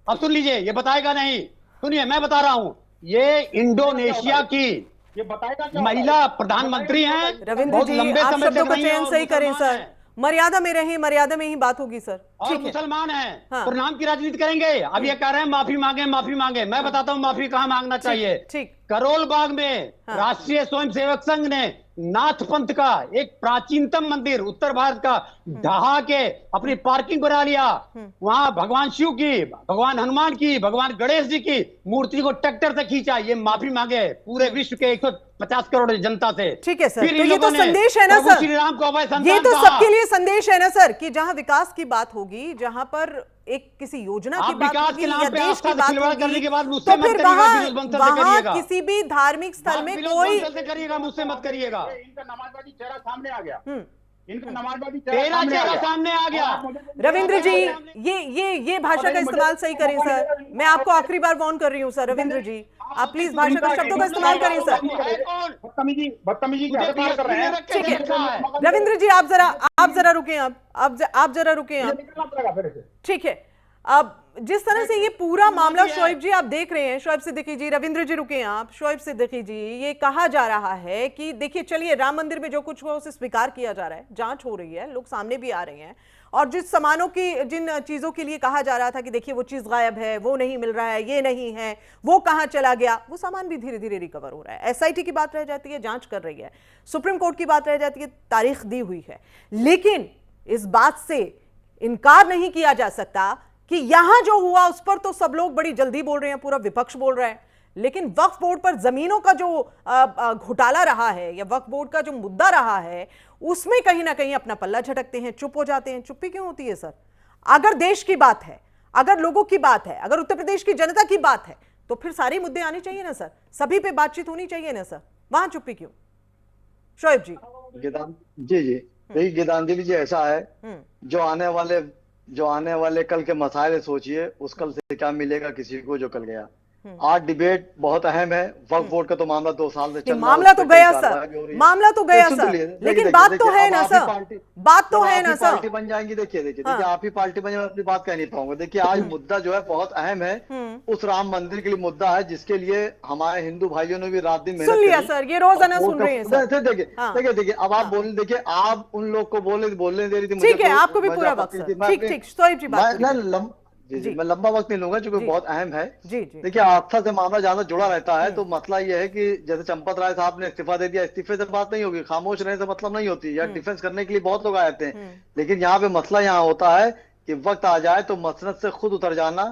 अब सुन लीजिए, ये बताएगा नहीं। सुनिए मैं बता रहा हूँ, ये इंडोनेशिया की ये बताएगा क्या? महिला प्रधानमंत्री हैं। रविंद्र जी आप शब्दों का चयन सही करें सर, मर्यादा में रहें, मर्यादा में ही बात होगी सर। और मुसलमान हैं तो नाम की राजनीति करेंगे। अब ये कह रहे हैं माफी मांगे माफी मांगे। मैं बताता हूँ माफी कहाँ मांगना चाहिए। ठीक। करोल बाग में राष्ट्रीय स्वयंसेवक संघ ने नाथ पंथ का एक प्राचीनतम मंदिर उत्तर भारत का ढहा के अपनी पार्किंग बना लिया। वहां भगवान शिव की, भगवान हनुमान की, भगवान गणेश जी की मूर्ति को ट्रैक्टर से खींचा। ये माफी मांगे पूरे विश्व के 150 करोड़ जनता से। ठीक है सर, फिर तो ये तो संदेश है ना सर, श्री राम को अभय संतान ये तो कहा। सबके लिए संदेश है ना सर कि जहां विकास की बात होगी, जहां पर एक किसी योजना की बात होगी या देश की बात होगी, तो फिर वहां किसी भी धार्मिक स्थल में कोई करिएगा, मुझसे मत करिएगा। इनका नमाजवादी चेहरा सामने आ गया। इनका नमाजवादी तेरा चेहरा सामने आ गया। रविंद्र जी ये भाषा का इस्तेमाल सही करें सर। मैं आपको आखिरी बार वार्न कर रही हूँ सर। रविंद्र जी आप प्लीज भाषा का शब्दों का इस्तेमाल करें सर। बदतमीजी कर रहे हैं। ठीक है रविंद्र जी आप जरा रुके, आप जरा रुके। ठीक है, अब जिस तरह से ये पूरा मामला शोएब जी आप देख रहे हैं, शोएब सिद्दीकी जी, रविंद्र जी रुके आप, शोएब सिद्दीकी जी, ये कहा जा रहा है कि देखिए चलिए राम मंदिर में जो कुछ हुआ उसे स्वीकार किया जा रहा है, जांच हो रही है, लोग सामने भी आ रहे हैं, और जिस सामानों की जिन चीजों के लिए कहा जा रहा था कि देखिए वो चीज गायब है, वो नहीं मिल रहा है, ये नहीं है, वो कहां चला गया, वो सामान भी धीरे धीरे रिकवर हो रहा है। एसआईटी की बात रह जाती है, जांच कर रही है, सुप्रीम कोर्ट की बात रह जाती है, तारीख दी हुई है। लेकिन इस बात से इनकार नहीं किया जा सकता कि यहां जो हुआ उस पर तो सब लोग बड़ी जल्दी बोल रहे हैं, पूरा विपक्ष बोल रहा है, लेकिन वक्फ बोर्ड पर जमीनों का जो घोटाला रहा है या वक्फ बोर्ड का जो मुद्दा रहा है उसमें कहीं ना कहीं अपना पल्ला झटकते हैं, चुप हो जाते हैं। चुप्पी क्यों होती है सर? अगर देश की बात है, अगर लोगों की बात है, अगर उत्तर प्रदेश की जनता की बात है तो फिर सारे मुद्दे आने चाहिए ना सर, सभी पे बातचीत होनी चाहिए ना सर, वहां चुप्पी क्यों? शोएब जी। जी देखिए गीतांजलि जी, ऐसा है जो आने वाले कल के मसाइल सोचिए, उस कल से क्या मिलेगा किसी को जो कल गया। आज डिबेट बहुत अहम है। वक्फ बोर्ड का तो मामला 2 साल से चल रहा है, मामला तो गया सर, मामला तो गया सर, लेकिन बात तो है ना सर, बात तो है ना सर। पार्टी बन जाएंगी, देखिए आप ही पार्टी बन जाएंगे, अपनी बात कह नहीं पाऊंगा। देखिए आज मुद्दा जो है बहुत अहम है, उस राम मंदिर के लिए मुद्दा है जिसके लिए हमारे हिंदू भाइयों ने भी रात दिन मेहनत सुन लिया सर, ये रोजाना सुन रहे हैं सर। देखिए अब आप बोल, देखिए आप उन लोग को बोलने दे रही थी, ठीक है आपको भी पूरा वक्त, ठीक शोएब जी बात जी मैं लंबा वक्त नहीं लूंगा क्योंकि बहुत अहम है। देखिए आस्था से मामला ज्यादा जुड़ा रहता है, तो मसला यह है कि जैसे चंपत राय साहब ने इस्तीफा दे दिया, इस्तीफे से बात नहीं होगी, खामोश रहने से मतलब नहीं होती, या डिफेंस करने के लिए बहुत लोग आए थे, लेकिन यहाँ पे मसला यहाँ होता है कि वक्त आ जाए तो मसनद से खुद उतर जाना,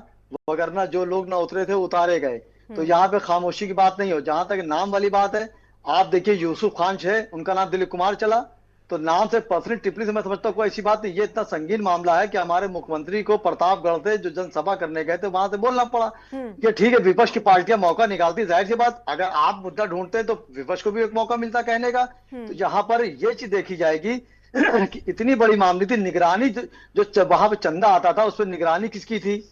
वगरना जो लोग ना उतरे थे उतारे गए। तो यहाँ पे खामोशी की बात नहीं हो। जहां तक नाम वाली बात है, आप देखिए यूसुफ खान है, उनका नाम दिलीप कुमार चला, तो नाम से पर्सनल टिप्पणी से मैं समझता हूँ कोई ऐसी बात नहीं। ये इतना संगीन मामला है कि हमारे मुख्यमंत्री को प्रतापगढ़ से जो जनसभा करने गए थे वहां से बोलना पड़ा कि ठीक है विपक्ष की पार्टियां मौका निकालती, जाहिर सी बात अगर आप मुद्दा ढूंढते हैं तो विपक्ष को भी एक मौका मिलता कहने का। तो यहाँ पर ये चीज देखी जाएगी कि इतनी बड़ी मामले थी, निगरानी जो वहां पे चंदा आता था उस पर निगरानी किसकी थी,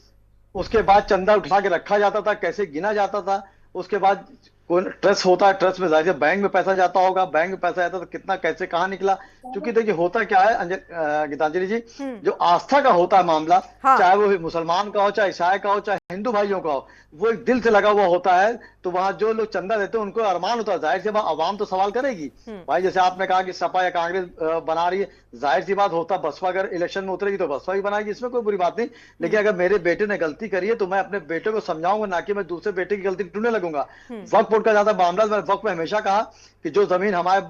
उसके बाद चंदा उठा के रखा जाता था, कैसे गिना जाता था, उसके बाद कोई ट्रस्ट होता है, ट्रस्ट में जाहिर बैंक में पैसा जाता होगा, बैंक में पैसा जाता तो कितना कैसे कहाँ निकला। क्योंकि देखिए होता क्या है गीतांजलि जी, जो आस्था का होता है मामला, चाहे वो मुसलमान का हो, चाहे ईसाई का हो, चाहे हिंदू भाइयों का हो, वो एक दिल से लगा हुआ होता है। तो वहां जो लोग चंदा देते हैं उनको अरमान होता है, जाहिर सी बात अवाम तो सवाल करेगी भाई, जैसे आपने कहा कि सपा या कांग्रेस बना रही है, जाहिर सी बात होता बसपा अगर इलेक्शन में उतरेगी तो बसपा भी बनाएगी, इसमें कोई बुरी बात नहीं। लेकिन अगर मेरे बेटे ने गलती करी है तो मैं अपने बेटे को समझाऊंगा, ना कि मैं दूसरे बेटे की गलती ढूंढने लगूंगा। वक्फ बोर्ड का ज्यादा मामला, मैंने वक्त में हमेशा कहा कि जो जमीन हमारे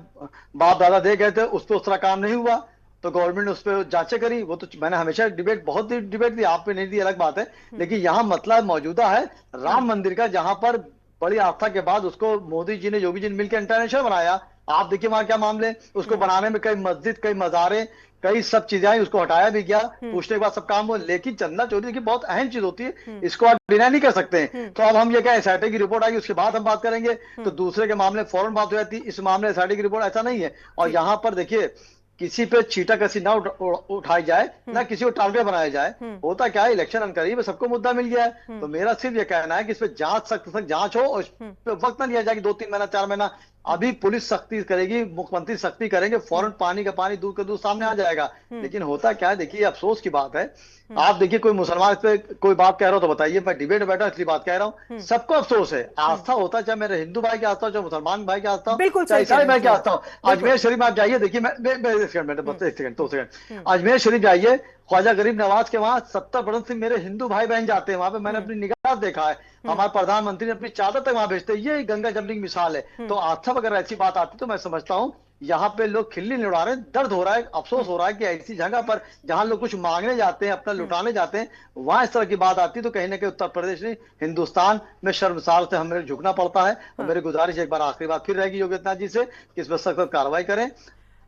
बाप दादा दे गए थे उस पर उस तरह काम नहीं हुआ, तो गवर्नमेंट ने उस पर जांचें करी। वो तो मैंने हमेशा बहुत डिबेट दी, आप पे नहीं दी अलग बात है, लेकिन यहाँ मतलब मौजूदा है राम मंदिर का, जहां पर बड़ी आस्था के बाद उसको मोदी जी ने, योगी जी ने मिलकर इंटरनेशनल बनाया। आप देखिए वहां क्या मामले, उसको बनाने में कई मस्जिद, कई मज़ारे, कई सब चीजें आई, उसको हटाया भी गया, पूछने के बाद सब काम हुआ। लेकिन चंदा चोरी देखिए बहुत अहम चीज होती है, इसको आप डिनाई नहीं कर सकते हैं। तो अब हम ये क्या, एसआईटी की रिपोर्ट आएगी उसके बाद हम बात करेंगे, तो दूसरे के मामले फौरन बात हो जाती है। इस मामले एसआईटी की रिपोर्ट ऐसा नहीं है। और यहाँ पर देखिए किसी पे छीटा कसी ना उठाई जाए, ना किसी को टारगेट बनाया जाए। होता क्या है, इलेक्शन करीब है, सबको मुद्दा मिल गया है। तो मेरा सिर्फ ये कहना है कि इस पे जांच, सख्त जांच हो, और इस पे वक्त ना लिया जाए कि 2-3 महीना 4 महीना। अभी पुलिस सख्ती करेगी, मुख्यमंत्री सख्ती करेंगे, फौरन पानी का पानी, दूध का दूध सामने आ जाएगा। लेकिन होता क्या है, देखिए अफसोस की बात है, आप देखिए कोई मुसलमान इस पे कोई बात कह रहा हो तो बताइए, मैं डिबेट में बैठा इसलिए बात कह रहा हूँ। सबको अफसोस है, आस्था होता है, चाहे मेरे हिंदू भाई की आस्था हो, चाहे मुसलमान भाई की आस्था हो, चाहे ईसाई भाई की आस्था हो। अजमेर शरीफ में आप जाइए, देखिए मैं 2 सेकंड, अजमेर शरीफ जाइए, ख्वाजा गरीब नवाज के वहां 70% से मेरे हिंदू भाई बहन जाते हैं वहां पे, मैंने अपनी निगाह देखा है। हमारे प्रधानमंत्री ने अपनी चादर तक वहां भेजते हैं, ये गंगा जमनी की मिसाल है। तो आस्था वगैरह ऐसी बात आती तो मैं समझता हूँ यहाँ पे लोग खिल्ली नहीं उड़ा रहे, दर्द हो रहा है, अफसोस हो रहा है कि ऐसी जगह पर जहां लोग कुछ मांगने जाते हैं, अपना लुटाने जाते हैं, वहां इस तरह की बात आती है। तो कहीं ना कहीं उत्तर प्रदेश नहीं, हिंदुस्तान में शर्मसार से हमें झुकना पड़ता है। और मेरी गुजारिश एक बार आखिरी बात फिर रहेगी योगी आदित्यनाथ जी से कि इस पर सख्त कार्रवाई करें,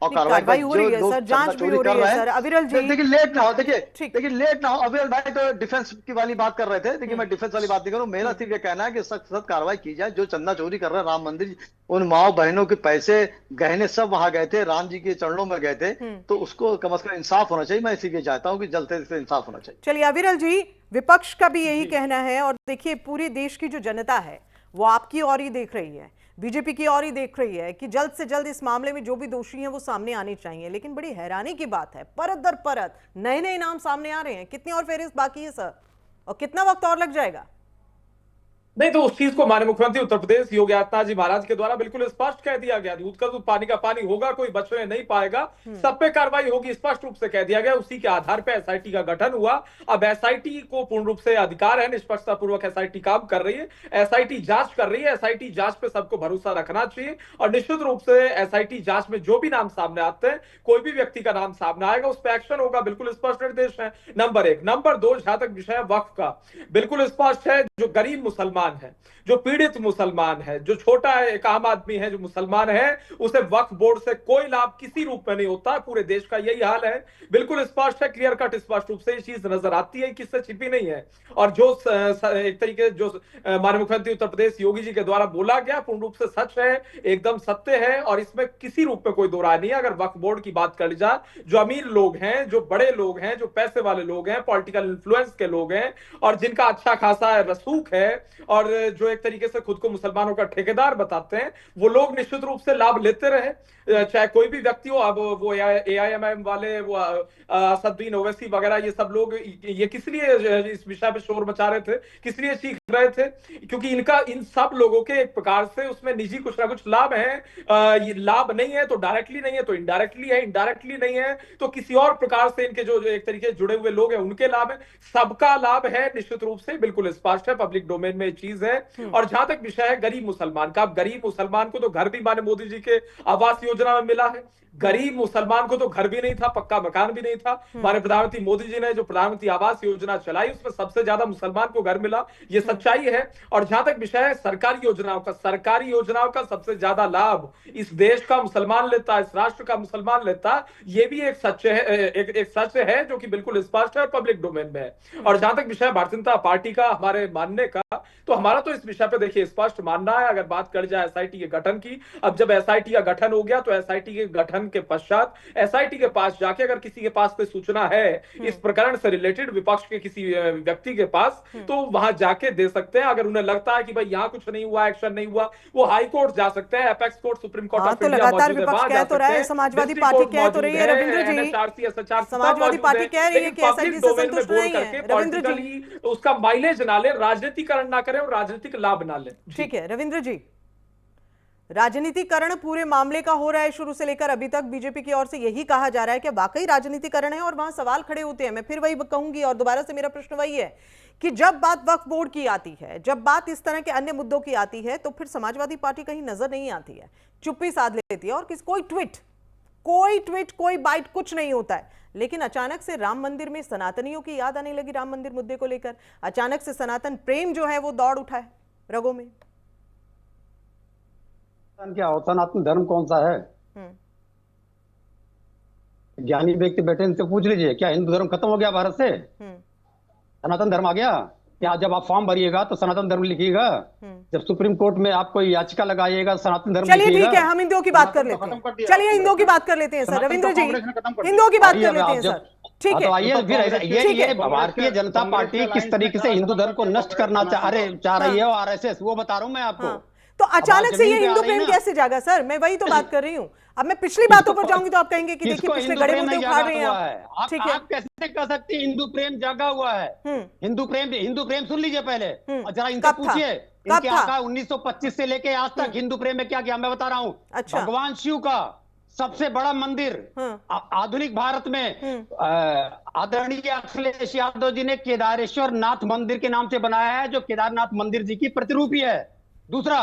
और कार्रवाई हो रही है सर, जांच भी हो रही है सर। अविरल जी देखिए लेट ना हो, देखिए लेट ना हो। अविरल भाई तो डिफेंस की वाली बात कर रहे थे, देखिए मैं डिफेंस वाली बात नहीं करूं। मेरा सिर्फ ये कहना है कि सख्त कार्रवाई की जाए। जो चंदा चोरी कर रहे हैं, राम मंदिर, उन माओ बहनों के पैसे गहने सब वहां गए थे, राम जी के चरणों में गए थे, तो उसको कम से कम इंसाफ होना चाहिए। मैं इसीलिए चाहता हूँ कि जल्द से इंसाफ होना चाहिए। चलिए अविरल जी, विपक्ष का भी यही कहना है, और देखिए पूरे देश की जो जनता है वो आपकी ओर ही देख रही है, बीजेपी की ओर ही देख रही है कि जल्द से जल्द इस मामले में जो भी दोषी हैं वो सामने आने चाहिए। लेकिन बड़ी हैरानी की बात है, परत दर परत नए नए नाम सामने आ रहे हैं। कितनी और फेहरिस्त बाकी है सर, और कितना वक्त और लग जाएगा? नहीं, तो उस चीज को माननीय मुख्यमंत्री उत्तर प्रदेश योगी आदित्यनाथ जी महाराज के द्वारा बिल्कुल स्पष्ट कह दिया गया, दूध का दूध पानी का पानी होगा, कोई बचने नहीं पाएगा, सब पे कार्रवाई होगी, स्पष्ट रूप से कह दिया गया। उसी के आधार पे एसआईटी का गठन हुआ। अब एसआईटी को पूर्ण रूप से अधिकार है, निष्पक्षता पूर्वक एसआईटी काम कर रही है, एसआईटी जांच कर रही है। एसआईटी जांच पे सबको भरोसा रखना चाहिए, और निश्चित रूप से एसआईटी जांच में जो भी नाम सामने आते हैं, कोई भी व्यक्ति का नाम सामने आएगा उस पर एक्शन होगा, बिल्कुल स्पष्ट निर्देश है। नंबर 1। नंबर 2, जहां तक विषय वक्फ का, बिल्कुल स्पष्ट है, जो गरीब मुसलमान है, जो पीड़ित मुसलमान है, जो छोटा है, एक आम आदमी है जो मुसलमान है, उसे वक्फ बोर्ड से कोई लाभ किसी रूप में नहीं होता। पूरे देश का यही हाल है, बिल्कुल स्पष्ट है, क्लियर कट स्पष्ट रूप से ये चीज नजर आती है, किससे छिपी नहीं है। और जो एक तरीके जो माननीय मुख्यमंत्री उत्तर प्रदेश योगी जी के द्वारा बोला गया पूर्ण रूप से सच है, एकदम सत्य है, और इसमें किसी रूप में कोई दो राय नहीं है। अगर वक्फ बोर्ड की बात कर ली जाए, जो अमीर लोग हैं, जो बड़े लोग हैं, जो पैसे वाले लोग हैं, पॉलिटिकल इन्फ्लुएंस के लोग हैं, और जिनका अच्छा खासा रसूख है, और जो एक तरीके से खुद को मुसलमानों का ठेकेदार बताते हैं, वो लोग निश्चित रूप से लाभ लेते रहे, चाहे कोई भी व्यक्ति हो। अब वो एआईएमआईएम वाले, वो असदुद्दीन ओवैसी वगैरह, ये सब लोग ये किस लिए इस विषय पे शोर मचा रहे थे, किस लिए चीख रहे थे? क्योंकि इन सब लोगों के एक प्रकार से उसमें निजी कुछ ना कुछ लाभ है। ये लाभ नहीं है तो डायरेक्टली नहीं है तो इनडायरेक्टली है, इनडायरेक्टली नहीं है तो किसी और प्रकार से इनके जो एक तरीके से जुड़े हुए लोग हैं उनके लाभ है, सबका लाभ है, निश्चित रूप से बिल्कुल स्पष्ट है, पब्लिक डोमेन में चीज है। और जहां तक विषय है गरीब मुसलमान का, अब गरीब मुसलमान को तो घर भी माने मोदी जी के आवास योजना में मिला है, गरीब मुसलमान को तो घर भी नहीं था, पक्का मकान भी नहीं था। हमारे प्रधानमंत्री मोदी जी ने जो प्रधानमंत्री आवास योजना चलाई उसमें सबसे ज्यादा मुसलमान को घर मिला, ये सच्चाई है। और जहां तक विषय है सरकारी योजनाओं का सबसे ज्यादा लाभ इस देश का मुसलमान लेता है, इस राष्ट्र का मुसलमान लेता है, ये भी एक सच है, एक सच है जो कि बिल्कुल स्पष्ट है और पब्लिक डोमेन में है। और जहां तक विषय भारतीय जनता पार्टी का हमारे मानने का, तो हमारा तो इस विषय पे देखिए स्पष्ट मानना है। अगर बात कर जाए एसआईटी के गठन की, अब जब एसआईटी का गठन हो गया तो एसआईटी के गठन के पश्चात एसआईटी के पास जाके अगर किसी के पास कोई सूचना है इस प्रकरण से रिलेटेड विपक्ष के किसी व्यक्ति के पास, तो वहां जाके दे सकते हैं। अगर उन्हें लगता है कि भाई यहाँ कुछ नहीं हुआ, एक्शन नहीं हुआ, वो हाई कोर्ट जा सकते हैं, apex court, supreme court of India मौजूद है, वहां जा सकते हैं। समाजवादी पार्टी कह तो रही है रविंद्र जी, समाजवादी पार्टी कह रही है कि एसआईटी से संतुष्ट नहीं है। रविंद्र जी उसका माइलेज ना ले, राजनीतिकरण ना करें और राजनीतिक लाभ ना ले। ठीक है रविंद्र जी, राजनीतिकरण पूरे मामले का हो रहा है शुरू से लेकर अभी तक, बीजेपी की ओर से यही कहा जा रहा है कि वाकई राजनीतिकरण है, और वहां सवाल खड़े होते हैं। मैं फिर वही कहूंगी और दोबारा से मेरा प्रश्न वही है कि जब बात वक्फ बोर्ड की आती है, जब बात इस तरह के अन्य मुद्दों की आती है, तो फिर समाजवादी पार्टी कहीं नजर नहीं आती है, चुप्पी साध लेती है, और कोई ट्वीट कोई बाइट कुछ नहीं होता है। लेकिन अचानक से राम मंदिर में सनातनियों की याद आने लगी, राम मंदिर मुद्दे को लेकर अचानक से सनातन प्रेम जो है वो दौड़ उठा है रगों में। क्या सनातन धर्म कौन सा है? ज्ञानी व्यक्ति बैठे इनसे पूछ लीजिए, क्या हिंदू धर्म खत्म हो गया भारत से? सनातन धर्म आ गया क्या? जब आप फॉर्म भरिएगा तो सनातन धर्म लिखिएगा, जब सुप्रीम कोर्ट में आप कोई याचिका लगाइएगा सनातन धर्म चलिए लिखिएगा। ठीक है, हम हिंदुओं की बात कर लेते हैं। चलिए हिंदुओं की बात कर लेते हैं सर। रविंद्र जी, हिंदुओं की बात कर लेते हैं सर। ठीक है, तो आइए फिर ये भारतीय जनता पार्टी किस तरीके से हिंदू धर्म को नष्ट करना चाह रही है, और आरएसएस, वो बता रहा हूं मैं आपको। तो अचानक से ये हिंदू प्रेम कैसे जागा सर? मैं वही तो बात कर रही हूँ। अब मैं पिछली बातों पर जाऊंगी तो आप कहेंगे कि देखिए पिछले गड़े मुद्दे उखाड़ रहे हैं आप। ठीक है, आप कैसे कह सकते हैं हिंदू प्रेम जागा हुआ है? हिंदू प्रेम सुन लीजिए पहले, और जरा इनसे पूछिए इनके आका 1925 से लेके आज तक हिंदू प्रेम में क्या किया, मैं बता रहा हूँ। अच्छा। भगवान शिव का सबसे बड़ा मंदिर आधुनिक भारत में आदरणीय अखिलेश यादव जी ने केदारेश्वर नाथ मंदिर के नाम से बनाया है, जो केदारनाथ मंदिर जी की प्रतिरूपी है। दूसरा,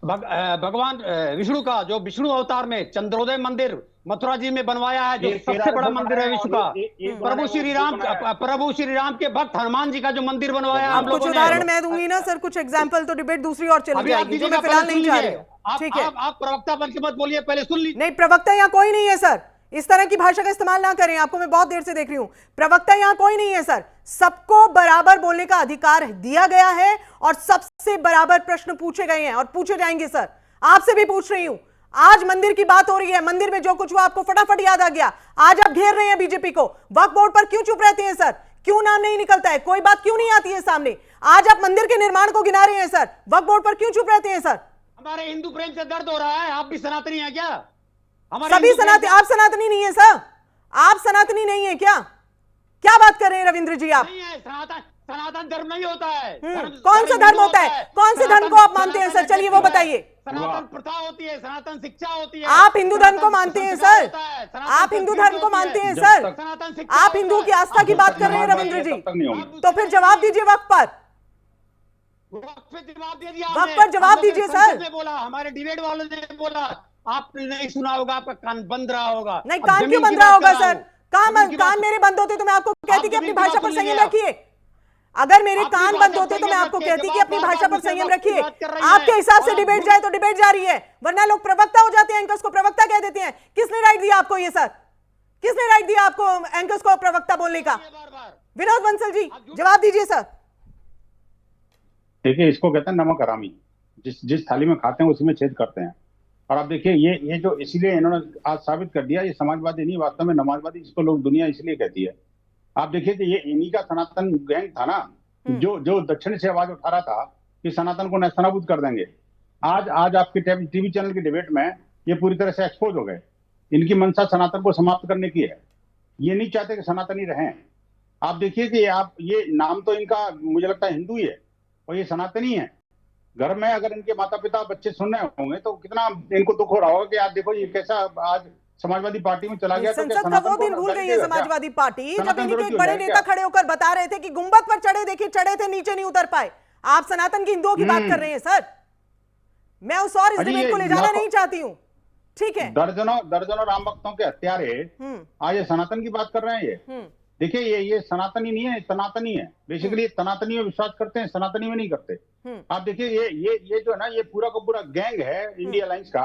भगवान विष्णु का, जो विष्णु अवतार में चंद्रोदय मंदिर मथुरा जी में बनवाया है, जो सबसे बड़ा मंदिर है विश्व का। प्रभु श्री राम के भक्त हनुमान जी का जो मंदिर बनवाया है। कुछ उदाहरण मैं दूंगी ना सर, कुछ एग्जाम्पल, तो डिबेट दूसरी और चली जाएगी, जो मैं फिलहाल नहीं चाह रही हूँ। ठीक है, आप प्रवक्ता बन के मत बोलिए, पहले सुन लीजिए। नहीं, प्रवक्ता यहाँ कोई नहीं है सर, इस तरह की भाषा का इस्तेमाल ना करें। आपको मैं बहुत देर से देख रही हूं। प्रवक्ता यहां कोई नहीं है सर, सबको बराबर बोलने का अधिकार दिया गया है और सबसे बराबर प्रश्न पूछे गए हैं और पूछे जाएंगे सर। आपसे भी पूछ रही हूं, आज मंदिर की बात हो रही है, मंदिर में जो कुछ हुआ आपको फटाफट याद आ गया, आज आप घेर रहे हैं बीजेपी को। वक्फ बोर्ड पर क्यों चुप रहते हैं सर? क्यों नाम नहीं निकलता है? कोई बात क्यों नहीं आती है सामने? आज आप मंदिर के निर्माण को गिना रहे हैं सर, वक्फ बोर्ड पर क्यों चुप रहते हैं सर? हमारे हिंदू प्रेम से दर्द हो रहा है, आप भी सनातनी है क्या? सभी सनातनी, आप सनातनी नहीं है सर? आप सनातनी नहीं है क्या? क्या बात कर रहे हैं रविंद्र जी आप? नहीं है, सनातन धर्म नहीं होता है। कौन सा धर्म होता है? कौन से धर्म को आप मानते हैं सर? चलिए वो बताइए। सनातन प्रथा होती है, सनातन शिक्षा होती है। आप हिंदू धर्म को मानते हैं सर? आप हिंदू धर्म को मानते हैं सर? आप हिंदू की आस्था की बात कर रहे हैं रविंद्र जी, तो फिर जवाब दीजिए वक्त पर। वक्त पर जवाब दीजिए सर। बोला हमारे डिबेट वालों ने बोला, आपने नहीं सुना होगा, आपका कान बंद रहा होगा। नहीं, कान क्यों बंद रहा होगा सर? कान मेरे बंद होते तो मैं आपको कहती कि अपनी भाषा पर संयम रखिए। अगर मेरे कान बंद होते तो मैं आपको कहती कि अपनी भाषा पर संयम रखिए। आपके हिसाब से डिबेट जाए तो डिबेट जारी है, वरना लोग प्रवक्ता हो जाते हैं, एंकर्स को प्रवक्ता कह देते हैं। किसने राइट दिया आपको ये सर? किसने राइट दिया आपको एंकर्स को प्रवक्ता बोलने का? विनोद बंसल जी, जवाब दीजिए सर। देखिए, इसको कहते हैं नमक हरामी। जिस थाली में खाते हैं उसी में छेद करते हैं। और आप देखिए, ये जो इसीलिए इन्होंने आज साबित कर दिया, ये समाजवादी नहीं, वास्तव में नमाजवादी जिसको लोग दुनिया इसलिए कहती है। आप देखिए कि ये इन्हीं का सनातन गैंग था ना, जो दक्षिण से आवाज उठा रहा था कि सनातन को नेस्तनाबूद कर देंगे। आज आपके टीवी चैनल की डिबेट में ये पूरी तरह से एक्सपोज हो गए। इनकी मंशा सनातन को समाप्त करने की है। ये नहीं चाहते कि सनातनी रहें। आप देखिए कि ये नाम तो इनका मुझे लगता है हिंदू ही है और ये सनातनी है। घर में अगर इनके माता पिता बच्चे सुन रहे होंगे तो कितना इनको दुख हो रहा होगा कि आप देखो ये कैसा आज समाजवादी पार्टी में चला गया। संसद का वो दिन भूल गई है समाजवादी पार्टी, जब इनके एक बड़े नेता खड़े होकर बता रहे थे कि गुंबद पर चढ़े, देखिए चढ़े थे, नीचे नहीं उतर पाए। आप सनातन की हिंदुओं की बात कर रहे हैं सर। मैं उस और इस डिबेट को ले जाना नहीं चाहती हूँ। ठीक है, दर्जनों राम भक्तों के हत्यारे आज ये सनातन की बात कर रहे हैं। ये देखिए, ये सनातनी नहीं है, सनातनी है। बेसिकली सनातनी में विश्वास करते हैं, सनातनी में नहीं करते। आप देखिए, ये जो है ना, ये पूरा का पूरा गैंग है इंडिया अलायंस का,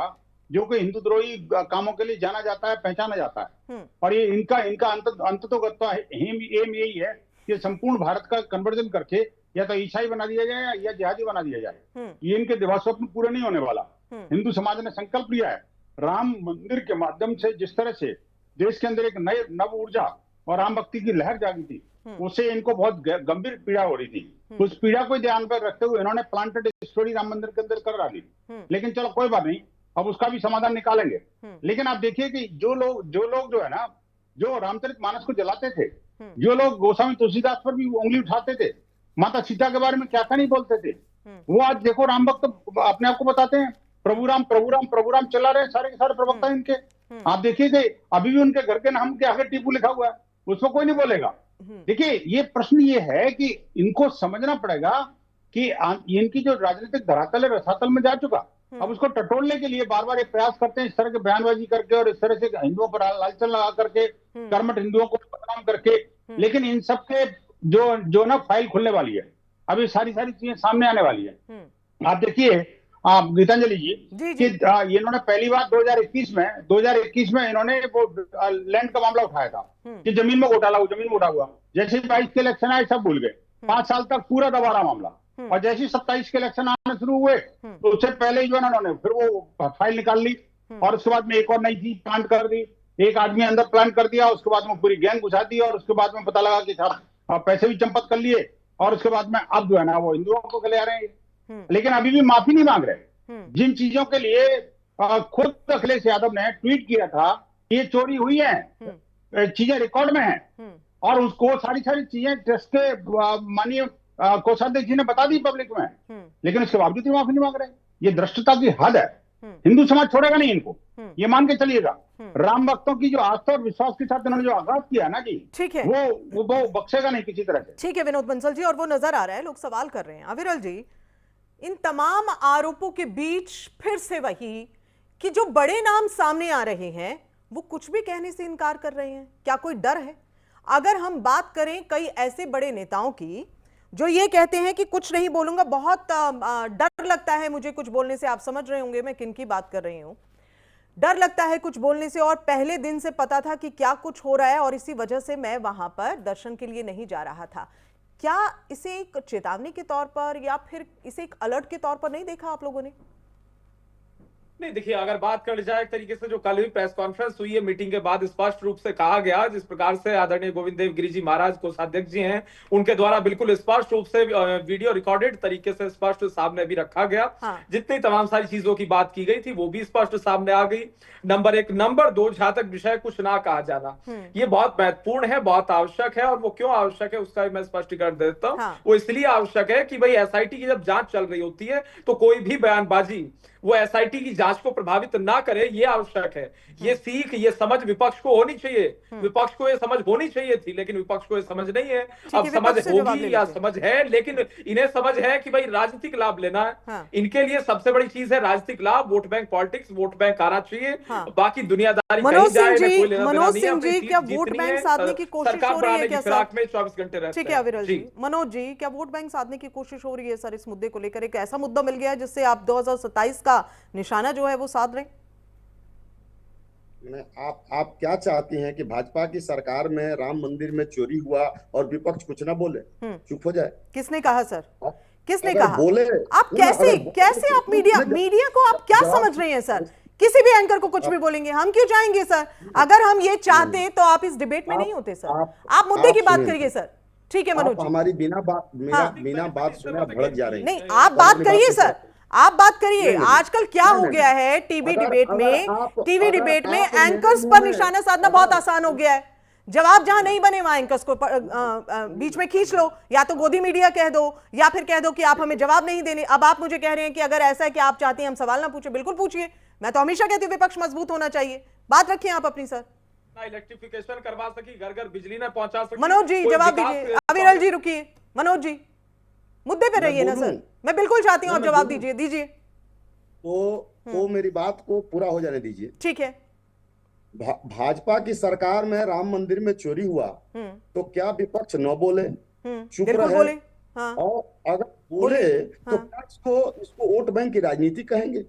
जो कि हिंदू द्रोही कामों के लिए जाना जाता है, पहचाना जाता है। और ये इनका अंततोगत्वा एम यही है कि संपूर्ण भारत का कन्वर्जन करके या तो ईसाई बना दिया जाए या जिहादी बना दिया जाए। ये इनके दिवास्वप्न पूरे नहीं होने वाला। हिंदू समाज ने संकल्प लिया है, राम मंदिर के माध्यम से जिस तरह से देश के अंदर एक नव ऊर्जा और राम भक्ति की लहर जागी थी, उससे इनको बहुत गंभीर पीड़ा हो रही थी। उस पीड़ा को ध्यान पर रखते हुए इन्होंने प्लांटेड स्टोरी राम मंदिर के अंदर कर डाली। लेकिन चलो कोई बात नहीं, अब उसका भी समाधान निकालेंगे। लेकिन आप देखिए कि जो लोग जो है ना, जो रामचरितमानस को जलाते थे, जो लोग गोस्वामी तुलसीदास पर भी उंगली उठाते थे, माता सीता के बारे में क्या क्या नहीं बोलते थे, वो आज देखो राम भक्त अपने आप को बताते हैं प्रभु राम प्रभु राम प्रभु राम चला रहे सारे के सारे प्रवक्ता इनके। आप देखिए कि अभी भी उनके घर के नाम के आगे टीपू लिखा हुआ है, उसको कोई नहीं बोलेगा। देखिए, ये प्रश्न ये है कि इनको समझना पड़ेगा कि इनकी जो राजनीतिक धरातल है रसातल में जा चुका। अब उसको टटोलने के लिए बार बार एक प्रयास करते हैं, इस तरह के बयानबाजी करके और इस तरह से हिंदुओं पर लालचन लगा करके, कर्मठ हिंदुओं को बदनाम करके। लेकिन इन सबके जो ना फाइल खुलने वाली है, अभी सारी चीजें सामने आने वाली है। आप देखिए, गीतांजलि जी जी, कि ये इन्होंने पहली बार 2021 में इन्होंने वो लैंड का मामला उठाया था कि जमीन में घोटाला हुआ। जैसे 22 के इलेक्शन आए सब भूल गए, 5 साल तक पूरा दबा रहा मामला। और जैसे 27 के इलेक्शन आने शुरू हुए तो उससे पहले ही जो है इन्होंने फिर वो फाइल निकाल ली और उसके बाद में एक और नई चीज प्लांट कर दी, एक आदमी अंदर प्लान कर दिया, उसके बाद में पूरी गैंग घुसा दी और उसके बाद में पता लगा कि साहब पैसे भी चंपत कर लिए और उसके बाद में अब जो है ना वो हिंदुओं को गले आ रहे हैं, लेकिन अभी भी माफी नहीं मांग रहे। जिन चीजों के लिए खुद अखिलेश यादव ने ट्वीट किया था कि ये चोरी हुई है, चीजें रिकॉर्ड में है और उसको सारी चीजें ट्रस्ट के माननीय कोषाध्यक्ष जी ने बता दी पब्लिक में, लेकिन उसके बावजूद माफी नहीं मांग रहे। ये भ्रष्टता की हद है। हिंदू समाज छोड़ेगा नहीं इनको, ये मान के चलिएगा। राम भक्तों की जो आस्था और विश्वास के साथ इन्होंने जो आघात किया ना जी, ठीक है, वो बख्शेगा नहीं किसी तरह से। ठीक है विनोद बंसल जी, और वो नजर आ रहा है, लोग सवाल कर रहे हैं। अविरल जी, इन तमाम आरोपों के बीच फिर से वही कि जो बड़े नाम सामने आ रहे हैं वो कुछ भी कहने से इनकार कर रहे हैं। क्या कोई डर है? अगर हम बात करें कई ऐसे बड़े नेताओं की जो ये कहते हैं कि कुछ नहीं बोलूंगा, बहुत डर लगता है मुझे कुछ बोलने से, आप समझ रहे होंगे मैं किन की बात कर रही हूं। डर लगता है कुछ बोलने से और पहले दिन से पता था कि क्या कुछ हो रहा है और इसी वजह से मैं वहां पर दर्शन के लिए नहीं जा रहा था। क्या इसे एक चेतावनी के तौर पर या फिर इसे एक अलर्ट के तौर पर नहीं देखा आप लोगों ने? नहीं, देखिए, अगर बात कर जाए एक तरीके से जो कल हुई प्रेस कॉन्फ्रेंस हुई है, मीटिंग के बाद स्पष्ट रूप से कहा गया, जिस प्रकार से आदरणीय गोविंद देव गिरी जी महाराज कोषाध्यक्ष जी हैं, उनके द्वारा बिल्कुल स्पष्ट रूप से वीडियो रिकॉर्डेड तरीके से स्पष्ट सामने भी रखा गया। जितनी तमाम सारी चीजों की बात की गई थी वो भी स्पष्ट सामने आ गई। नंबर 1। नंबर 2, जहां तक विषय कुछ ना कहा जाना, ये बहुत महत्वपूर्ण है, बहुत आवश्यक है। और वो क्यों आवश्यक है उसका भी मैं स्पष्टीकरण देता हूँ। वो इसलिए आवश्यक है कि भाई एसआईटी की जब जांच चल रही होती है तो कोई भी बयानबाजी वो एसआईटी की जांच को प्रभावित ना करे, ये आवश्यक है। ये सीख, ये समझ विपक्ष को होनी चाहिए। विपक्ष को ये समझ होनी चाहिए थी, लेकिन विपक्ष को ये समझ नहीं है। अब समझ होगी या समझ है, लेकिन इन्हें समझ है कि भाई राजनीतिक लाभ लेना है। इनके लिए सबसे बड़ी चीज है राजनीतिक लाभ, vote bank politics, vote bank आना चाहिए। बाकी दुनियादारी कहीं जाए, मनोज सिंह जी, क्या वोट बैंक साधने की कोशिश हो रही है क्या सर? में 24 घंटे रहते हैं। ठीक है अविरल जी। मनोज जी, क्या वोट बैंक साधने की कोशिश हो रही है सर इस मुद्दे को लेकर? एक ऐसा मुद्दा मिल गया है जिससे आप 2027 का निशाना जो है वो साध रहे? आप क्या चाहती हैं कि भाजपा की सरकार में राम मंदिर में चोरी हुआ और विपक्ष कुछ ना बोले, चुप हो जाए? किसने कहा सर? किसने कहा? बोले आप कैसे आप मीडिया को आप क्या समझ रहे हैं सर? किसी भी एंकर को कुछ भी बोलेंगे, हम क्यों जाएंगे सर? अगर हम ये चाहते तो आप इस डिबेट में नहीं होते सर। आप मुद्दे की बात करिए सर। ठीक है मनोज जी, हमारी बिना बात सुने भड़क जा रही है। नहीं, आप बात करिए सर, आप बात करिए। आजकल क्या हो गया है, टीवी डिबेट में एंकर्स पर निशाना साधना बहुत आसान हो गया है। जवाब जहां नहीं बने वहां एंकर्स को बीच में खींच लो, या तो गोदी मीडिया कह दो या फिर कह दो कि आप हमें जवाब नहीं देने। अब आप मुझे कह रहे हैं कि अगर ऐसा है कि आप चाहते हैं हम सवाल ना पूछे, बिल्कुल पूछिए। मैं तो हमेशा कहती हूँ विपक्ष मजबूत होना चाहिए। बात रखिए आप अपनी सर। इलेक्ट्रिफिकेशन करवा सकी, घर घर बिजली न पहुंचा सकी। मनोज जी जवाब दीजिए। अविरल जी रुकिए, मनोज जी मुद्दे पे रहिए ना सर। मैं बिल्कुल चाहती हूँ आप जवाब दीजिए। तो मेरी बात को पूरा हो जाने दीजिए। ठीक है। भाजपा की सरकार में राम मंदिर में चोरी हुआ तो क्या विपक्ष न बोले, चुप रहे? बोले। और अगर बोले तो क्या इसको वोट बैंक की राजनीति कहेंगे?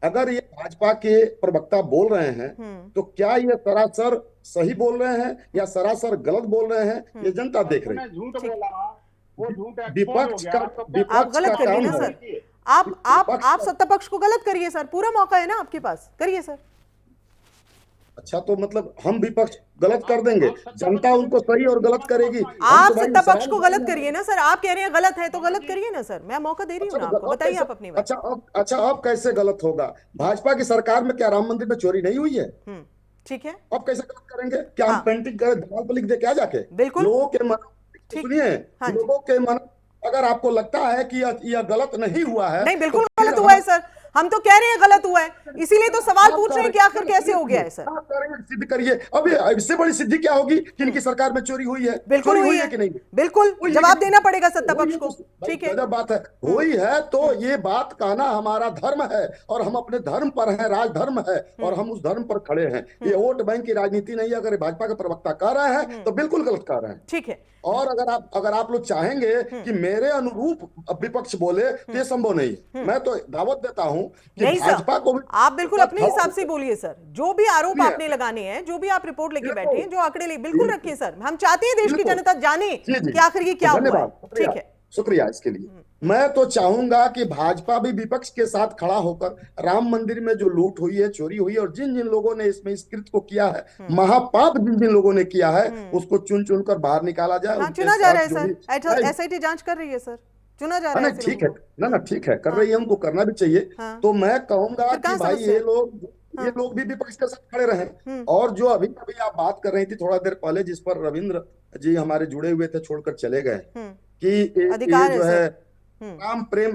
अगर ये भाजपा के प्रवक्ता बोल रहे हैं तो क्या ये सरासर सही बोल रहे हैं या सरासर गलत बोल रहे हैं, ये जनता देख रही है। झूठ बोला, वो झूठ विपक्ष का गलत करिए ना सर। आप सत्ता पक्ष को गलत करिए सर, पूरा मौका है ना आपके पास, करिए सर। अच्छा, तो मतलब हम विपक्ष गलत कर देंगे, जनता उनको सही और गलत करेगी। आप सत्ता पक्ष को गलत करिए ना सर। आप कह रहे हैं गलत है तो गलत करिए ना सर। मैं मौका दे रही हूँ ना आपको, बताइए आप अपनी बात। अच्छा, अब कैसे गलत होगा? भाजपा की सरकार में क्या राम मंदिर में चोरी नहीं हुई है? ठीक है, अब कैसे गलत करेंगे? क्या हम पेंटिंग करें, दीवार पर लिख दे क्या जाके? बिल्कुल। लोगों के मन, सुनिए, लोगों के मन, अगर आपको लगता है कि यह गलत नहीं हुआ है, नहीं बिल्कुल गलत हुआ है सर। हम तो कह रहे हैं गलत हुआ है, इसीलिए तो सवाल पूछ रहे हैं कि आखिर कैसे हो गया है सर। सिद्ध करिए। अब इससे बड़ी सिद्धि क्या होगी कि इनकी सरकार में चोरी हुई है? बिल्कुल हुई है कि नहीं? बिल्कुल जवाब देना पड़ेगा सत्ता पक्ष को। ठीक है, बात है हुई है तो ये बात कहना हमारा धर्म है और हम अपने धर्म पर हैं, राजधर्म है और हम उस धर्म पर खड़े हैं। ये वोट बैंक की राजनीति नहीं है। अगर भाजपा के प्रवक्ता कह रहे हैं तो बिल्कुल गलत कह रहे हैं। ठीक है। और अगर आप लोग चाहेंगे कि मेरे अनुरूप विपक्ष बोले तो ये संभव नहीं है। मैं तो दावत देता हूं कि नहीं भाजपा को भी आप बिल्कुल अपने हिसाब से बोलिए सर, जो भी आरोप आपने लगाने हैं, जो भी आप रिपोर्ट लेके बैठे हैं, जो आंकड़े ले, बिल्कुल रखिए सर। हम चाहते हैं देश की जनता जाने कि आखिर ये क्या हुआ है। ठीक है, शुक्रिया इसके लिए। मैं तो चाहूंगा कि भाजपा भी विपक्ष के साथ खड़ा होकर राम मंदिर में जो लूट हुई है, चोरी हुई है, और जिन जिन लोगों ने इसमें इस कृत्य को किया है, महापाप जिन जिन लोगों ने किया है, उसको चुन चुन कर बाहर निकाला जाए। हाँ, चुना जा रहा है सर, एसआईटी जांच कर रही है सर, चुना जा रहा है। ठीक है ना, ठीक है, कर रही है, उनको करना भी चाहिए। तो मैं कहूंगा कि भाई ये लोग भी विपक्ष के साथ खड़े रहे। और जो अभी आप बात कर रही थी थोड़ा देर पहले, जिस पर रविंद्र जी हमारे जुड़े हुए थे, छोड़कर चले गए, कि ये जो है राम प्रेम,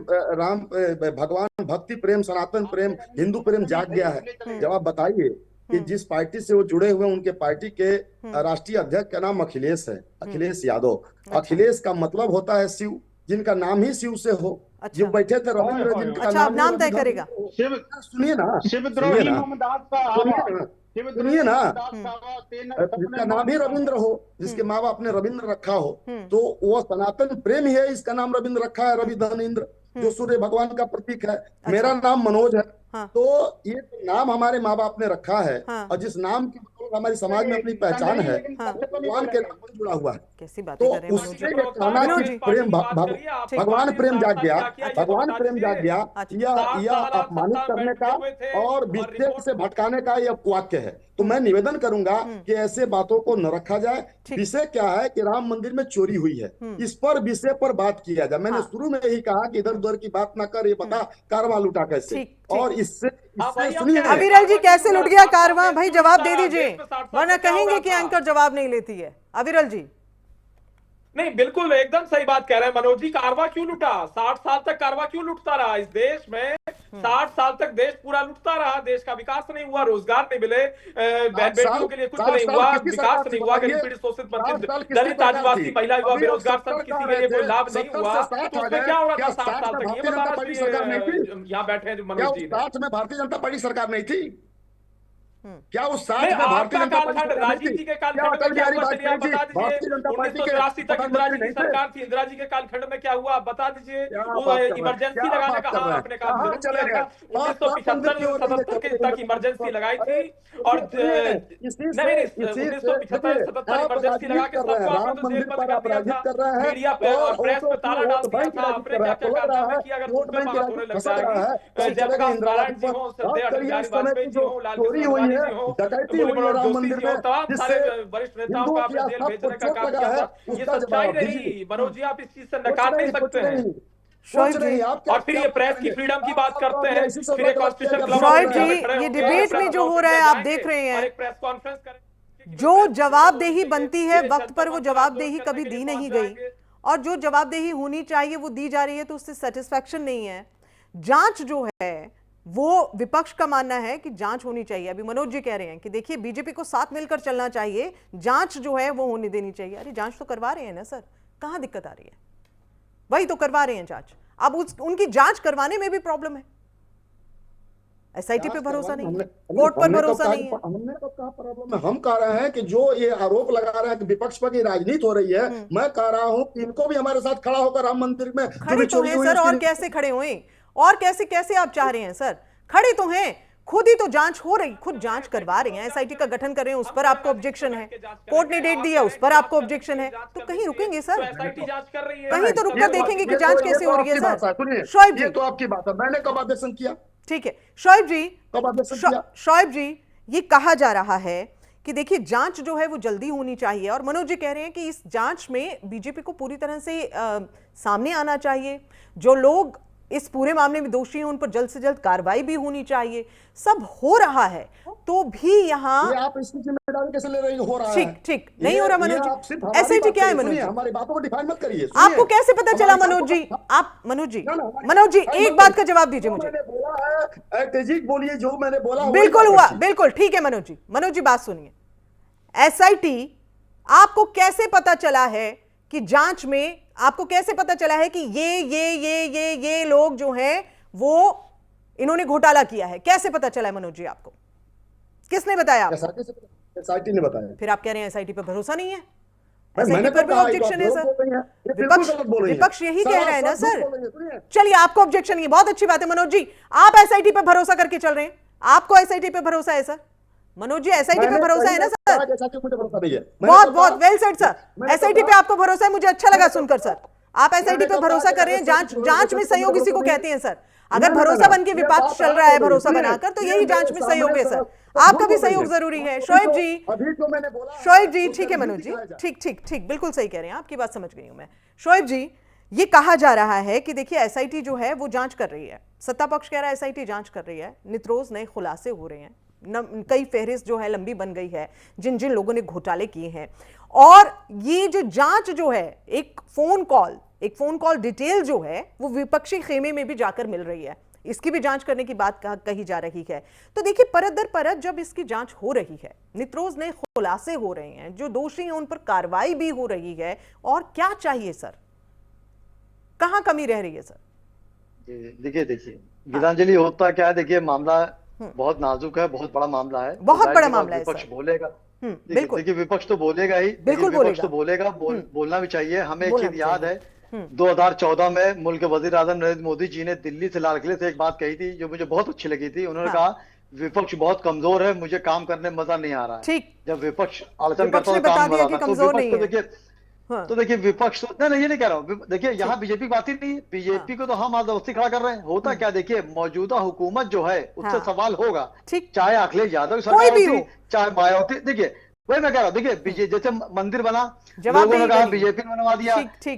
भगवान भक्ति प्रेम, सनातन प्रेम, हिंदू प्रेम जाग गया है। जब आप बताइए कि जिस पार्टी से वो जुड़े हुए, उनके पार्टी के राष्ट्रीय अध्यक्ष का नाम अखिलेश है, अखिलेश यादव। अखिलेश का मतलब होता है शिव, जिनका नाम ही शिव से हो। जो बैठे थे रविंद्र, जिनका नाम तय करेगा। सुनिए ना, सुनिए ना, जिसका नाम ही रविंद्र हो, जिसके माँ बाप ने रविंद्र रखा हो, तो वो सनातन प्रेम ही है। इसका नाम रविंद्र रखा है, रवि धनेंद्र, जो सूर्य भगवान का प्रतीक है। मेरा नाम मनोज है। तो ये नाम हमारे माँ बाप ने रखा है, और जिस नाम की हमारी समाज में अपनी पहचान है, भगवान के नाम से जुड़ा हुआ है। कैसी बात तो कर रहे हैं उससे प्रेम, भगवान प्रेम जाग गया, भगवान प्रेम जाग गया। यह अपमानित करने का और विषय से भटकाने का यह वाक्य है। तो मैं निवेदन करूंगा कि ऐसे बातों को न रखा जाए। विषय क्या है कि राम मंदिर में चोरी हुई है, इस पर विषय पर बात किया जाए। मैंने शुरू में यही कहा कि इधर उधर की बात ना कर, ये बता कारवा लूटा कैसे। और इससे सुनिए, अविरल जी कैसे लुट गया कारवां, भाई जवाब दे दीजिए, वरना कहेंगे कि एंकर जवाब नहीं लेती है। अविरल जी। नहीं, बिल्कुल एकदम सही बात कह रहे हैं मनोज जी। कारवा क्यों लूटा? 60 साल तक कारवा क्यों लूटता रहा इस देश में? 60 साल तक देश पूरा लूटता रहा, देश का विकास नहीं हुआ, रोजगार नहीं मिले, बहन बेटियों के लिए कुछ नहीं हुआ, विकास नहीं हुआ, गरीब पीड़ित शोषित वंचित दलित आदिवासी महिला युवा बेरोजगार सब किसी के लिए कोई लाभ नहीं हुआ। तो उसमें क्या हो रहा था 60 साल तक? ये बताना, यहाँ बैठे हैं जो मनोज जी, 60 में भारतीय जनता पार्टी सरकार नहीं थी क्या? उस 60 में भारतीय जनता पार्टी, राजीव जी के कालखंड में क्या हुआ, बता दीजिए। 1984 तक इंदिरा जी की सरकार थी, इंदिरा जी के कालखंड में क्या हुआ बता दीजिए। इमरजेंसी लगाने का आपने काम जरूर किया था। 1975-77 तक इमरजेंसी लगाई थी, और 1975-77 इमरजेंसी लगा के सबको आपने जेल बंद कर दिया था। मीडिया पे और प्रेस पे ताला डाल दिया था। आपने क्या क्या कारनामे किया, अगर तुम पे बात होने लग जाएगी। जयप्रकाश नारायण जी हो, श्रद्धेय अटल बिहारी वाजपेयी जी हो, लाल कृष्ण आडवाणी जी हो, डकैती हुई है राम मंदिर में, तमाम सारे वरिष्ठ नेताओं का आपने जेल भेजने का काम किया था। ये सच्चाई रही मनोज जी, आप इस चीज से नकार नहीं सकते हैं। और फिर ये प्रेस की फ्रीडम की बात करते हैं, फिर एक शोएब जी ये डिबेट में जो हो रहा है आप देख रहे हैं, प्रेस कॉन्फ्रेंस करें। जो जवाबदेही बनती है वक्त पर, वो जवाबदेही कभी दी नहीं गई, और जो जवाबदेही होनी चाहिए वो दी जा रही है, तो उससे सेटिस्फैक्शन नहीं है। जांच जो है वो विपक्ष का मानना है कि जांच होनी चाहिए। अभी मनोज जी कह रहे हैं कि देखिए बीजेपी को साथ मिलकर चलना चाहिए, जांच जो है वो होने देनी चाहिए। अरे जांच तो करवा रहे हैं ना सर, कहां दिक्कत आ रही है? वही तो करवा रहे हैं जांच। अब उनकी जांच करवाने में भी प्रॉब्लम है। एसआईटी पे भरोसा नहीं है, कोर्ट पर भरोसा नहीं है। हमने तो कहा प्रॉब्लम है, हम कह रहे हैं कि जो ये आरोप लगा रहे हैं कि विपक्ष पर की राजनीति हो रही है, मैं कह रहा हूं कि इनको भी हमारे साथ खड़ा होकर राम मंदिर में खड़े तो हैं सर, और कैसे खड़े हुए, और कैसे कैसे आप चाह रहे हैं सर? खड़े तो हैं, खुद ही तो जांच हो रही, खुद जांच करवा रहे हैं, एसआईटी का गठन कर रहे हैं, उस पर आपको ऑब्जेक्शन है, कोर्ट ने डेट दिया उस पर आपको ऑब्जेक्शन है, तो कहीं रुकेंगे सर? कहीं तो रुककर देखेंगे कि जांच कैसे हो रही है सर। शोएब जी, ये तो आपकी बात है, मैंने कब ऑब्जेक्शन किया? ठीक है शोएब जी, कब ऑब्जेक्शन किया? शोएब जी ये कहा जा रहा है कि देखिए जांच जो है वो जल्दी होनी चाहिए, और मनोज जी कह रहे हैं कि इस जांच में बीजेपी को पूरी तरह से सामने आना चाहिए, जो लोग इस पूरे मामले में दोषी हैं उन पर जल्द से जल्द कार्रवाई भी होनी चाहिए। सब हो रहा है तो भी यहाँ आप इसकी जिम्मेदारी कैसे ले रही हो रहा है? ठीक नहीं हो रहा मनोज जी। एसआईटी क्या है मनोज जी? हमारी बातों को डिफाइन मत करिए। आपको कैसे पता चला मनोज जी? आप मनोज जी एक बात का जवाब दीजिए मुझे। बोलिए जो मैंने बोला बिल्कुल हुआ, बिल्कुल ठीक है मनोज जी। मनोज जी बात सुनिए, एसआईटी आपको कैसे पता चला है कि जांच में, आपको कैसे पता चला है कि ये लोग जो हैं वो इन्होंने घोटाला किया है? कैसे पता चला है मनोज जी आपको? किसने बताया आपको? एसआईटी ने बताया। फिर आप कह रहे हैं एसआईटी पे भरोसा नहीं है? एसआईटी पर भी ऑब्जेक्शन है सर। विपक्ष यही कह रहा है ना सर। चलिए, आपको ऑब्जेक्शन नहीं, बहुत अच्छी बात है मनोज जी, आप एसआईटी पे भरोसा करके चल रहे हैं, आपको एसआईटी पे भरोसा है सर। मनोज जी, एसआईटी पे भरोसा है ना सर? बहुत बहुत वेल सेड सर, एसआईटी पे आपको भरोसा है, मुझे अच्छा लगा सुनकर सर। आप एसआईटी पे भरोसा कर रहे हैं, जांच में सहयोग इसी को कहते हैं सर। अगर भरोसा बन के विपक्ष चल रहा है भरोसा बनाकर, तो यही जांच में सहयोग है सर। आपका भी सहयोग जरूरी है। शोएब जी, अभी तो मैंने बोला, शोएब जी, ठीक है मनोज जी, ठीक ठीक ठीक, बिल्कुल सही कह रहे हैं, आपकी बात समझ गई हूं मैं। शोएब जी, ये कहा जा रहा है कि देखिए एसआईटी जो है वो जांच कर रही है, सत्ता पक्ष कह रहा है एसआईटी जांच कर रही है, नित-रोज नए खुलासे हो रहे हैं, कई फहरिस्त जो है लंबी बन गई है जिन जिन लोगों ने घोटाले किए हैं, और ये जो जांच जो है एक फोन कॉल डिटेल जो है वो विपक्षी खेमे में भी जाकर मिल रही है, इसकी भी जांच करने की बात कही जा रही है। तो देखिए, परत दर परत जब इसकी जांच हो रही है, नित-रोज नए खुलासे हो रहे हैं, जो दोषी हैं उन पर कार्रवाई भी हो रही है, और क्या चाहिए सर, कहां कमी रह रही है सर? देखिए गीतांजलि, होता क्या है, देखिए मामला बहुत नाजुक है, बहुत बड़ा मामला है, बहुत बड़ा मामला है। विपक्ष बोलेगा, बिल्कुल, देखिए विपक्ष तो बोलेगा ही, बिल्कुल विपक्ष तो बोलेगा, बोलना भी चाहिए। हमें एक चीज याद है, 2014 में मुल्क के वजीर आजम नरेंद्र मोदी जी ने दिल्ली से लाल किले से एक बात कही थी जो मुझे बहुत अच्छी लगी थी। उन्होंने कहा विपक्ष बहुत कमजोर है, मुझे काम करने में मजा नहीं आ रहा है। ठीक, जब विपक्ष अड़चन करता है काम मजा आता है। तो देखिए विपक्ष तो नहीं, ये नहीं कह रहा हूँ, देखिए यहाँ बीजेपी की बात ही नहीं है, बीजेपी को तो हम जबरदस्ती खड़ा कर रहे हैं। होता क्या, देखिए मौजूदा हुकूमत जो है उससे सवाल होगा, चाहे अखिलेश यादव सरकार होती, चाहे मायावती। देखिए वही मैं कह रहा हूँ, देखिए जैसे मंदिर बना, लोगों ने कहा बीजेपी ने बनवा दिया,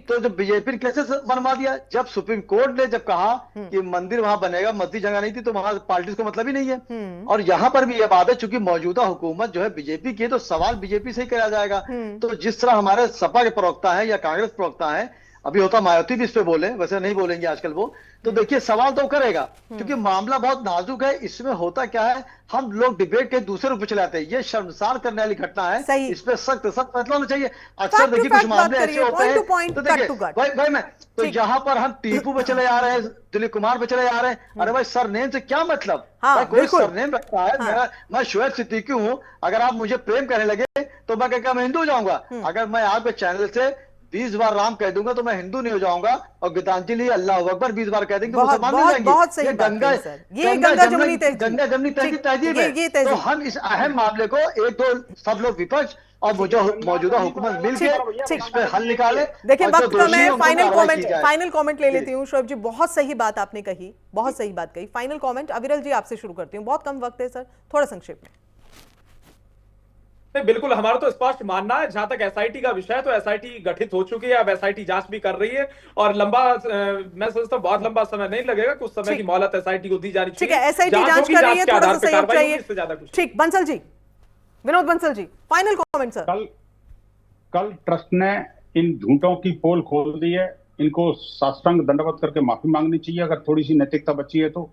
तो जब बीजेपी ने कैसे बनवा दिया, जब सुप्रीम कोर्ट ने जब कहा कि मंदिर वहां बनेगा, मस्जिद जगह नहीं थी, तो वहां पार्टी को मतलब ही नहीं है। और यहाँ पर भी यह बात है, चूंकि मौजूदा हुकूमत जो है बीजेपी की है, तो सवाल बीजेपी से ही किया जाएगा। तो जिस तरह हमारे सपा के प्रवक्ता है या कांग्रेस प्रवक्ता है, अभी होता मायावती भी इस पे बोले, वैसे नहीं बोलेंगे आजकल वो, तो देखिए सवाल तो करेगा, क्योंकि मामला बहुत नाजुक है। इसमें होता क्या है, हम लोग डिबेट के दूसरे रूप में चलाते हैं, ये शर्मसार करने वाली घटना है, इस पे सख्त फैसला होना चाहिए। अक्सर देखिए कुछ मामले ऐसे होते हैं, तो देखिए भाई मैं तो यहाँ पर हम टीपू पे चले जा रहे हैं, दिलीप कुमार पे चले जा रहे हैं, अरे भाई सरनेम से क्या मतलब, भाई कोई सरनेम रखता है, मैं शोएब सिद्दीकी हूँ, अगर आप मुझे प्रेम करने लगे तो मैं क्या मैं हिंदू हो जाऊंगा? अगर मैं आपके चैनल से 20 बार राम कह दूंगा तो मैं हिंदू नहीं हो जाऊंगा, और गीतांजलि अल्लाह अकबर 20 बार कह देंगे तो मुसलमान नहीं जाएंगे। बहुत सही गंगा जमुनी तहजीब है। तो हम इस अहम मामले को एक दो सब लोग विपक्ष और मौजूदा हुकूमत मिलकर इस पे हल निकाले। देखिए वक्त कम है, फाइनल कमेंट ले लेती हूँ। शोएब जी, बहुत सही बात आपने कही, बहुत सही बात कही। फाइनल कमेंट अविरल जी आपसे शुरू करती हूँ, बहुत कम वक्त है सर, थोड़ा संक्षेप में। बिल्कुल, हमारा तो स्पष्ट मानना है, जहां तक एसआईटी का विषय है तो एसआईटी गठित हो चुकी है, अब एसआईटी जांच भी कर रही है, और मैं सोचता हूँ बहुत लंबा समय नहीं लगेगा, कुछ समय की मोहलत एसआईटी को दी जानी चाहिए। ठीक है, एसआईटी जांच कर रही है, थोड़ा सा सहयोग चाहिए। ठीक, Bansal ji, Vinod Bansal ji, final comment sir. कल ट्रस्ट ने इन झूठों की पोल खोल दी है, इनको साष्टांग दंडवत करके माफी मांगनी चाहिए अगर थोड़ी सी नैतिकता बची है तो।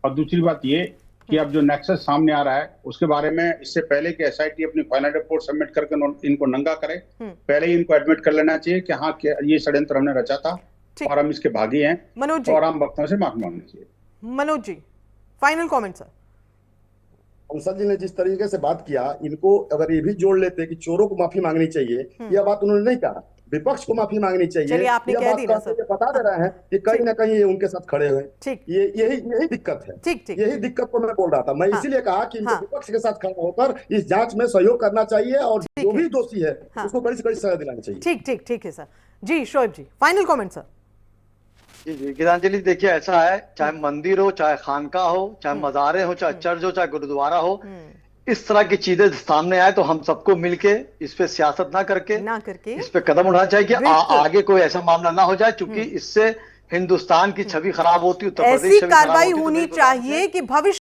और दूसरी बात ये कि अब जो नेक्सस सामने आ रहा है उसके बारे में इससे पहले कि एसआईटी अपनी फाइनल रिपोर्ट सबमिट करके इनको नंगा करे, पहले ही इनको एडमिट कर लेना चाहिए कि हाँ ये षड्यंत्र हमने रचा था और हम इसके भागी हैं, और आम वक्ताओं से माफी मांगनी चाहिए। Manoj ji, final comment sir. Kansal जी ने जिस तरीके से बात किया, इनको अगर ये भी जोड़ लेते कि चोरों को माफी मांगनी चाहिए, यह बात उन्होंने नहीं कहा, विपक्ष को माफी मांगनी चाहिए, आपने कह दी ना सर। बता दे रहे हैं कि कहीं ना कहीं ये उनके साथ खड़े हुए। यही दिक्कत है। यही दिक्कत को मैं बोल रहा था। मैं इसीलिए कहा कि विपक्ष के साथ खड़ा होकर इस जांच में सहयोग करना चाहिए, और जो भी दोषी है उसको कड़ी से कड़ी सजा दिलानी चाहिए। ठीक है सर जी। शोएब जी, फाइनल कमेंट सर। जी गीतांजलि, देखिए ऐसा है, चाहे मंदिर हो, चाहे खानका हो, चाहे मज़ारे हो, चाहे चर्च हो, चाहे गुरुद्वारा हो, इस तरह की चीजें सामने आए तो हम सबको मिलके इस पे सियासत ना करके इस पे कदम उठाना चाहिए कि आगे कोई ऐसा मामला ना हो जाए, क्योंकि इससे हिंदुस्तान की छवि खराब होती है, उत्तर प्रदेश ऐसी कार्रवाई होनी चाहिए कि भविष्य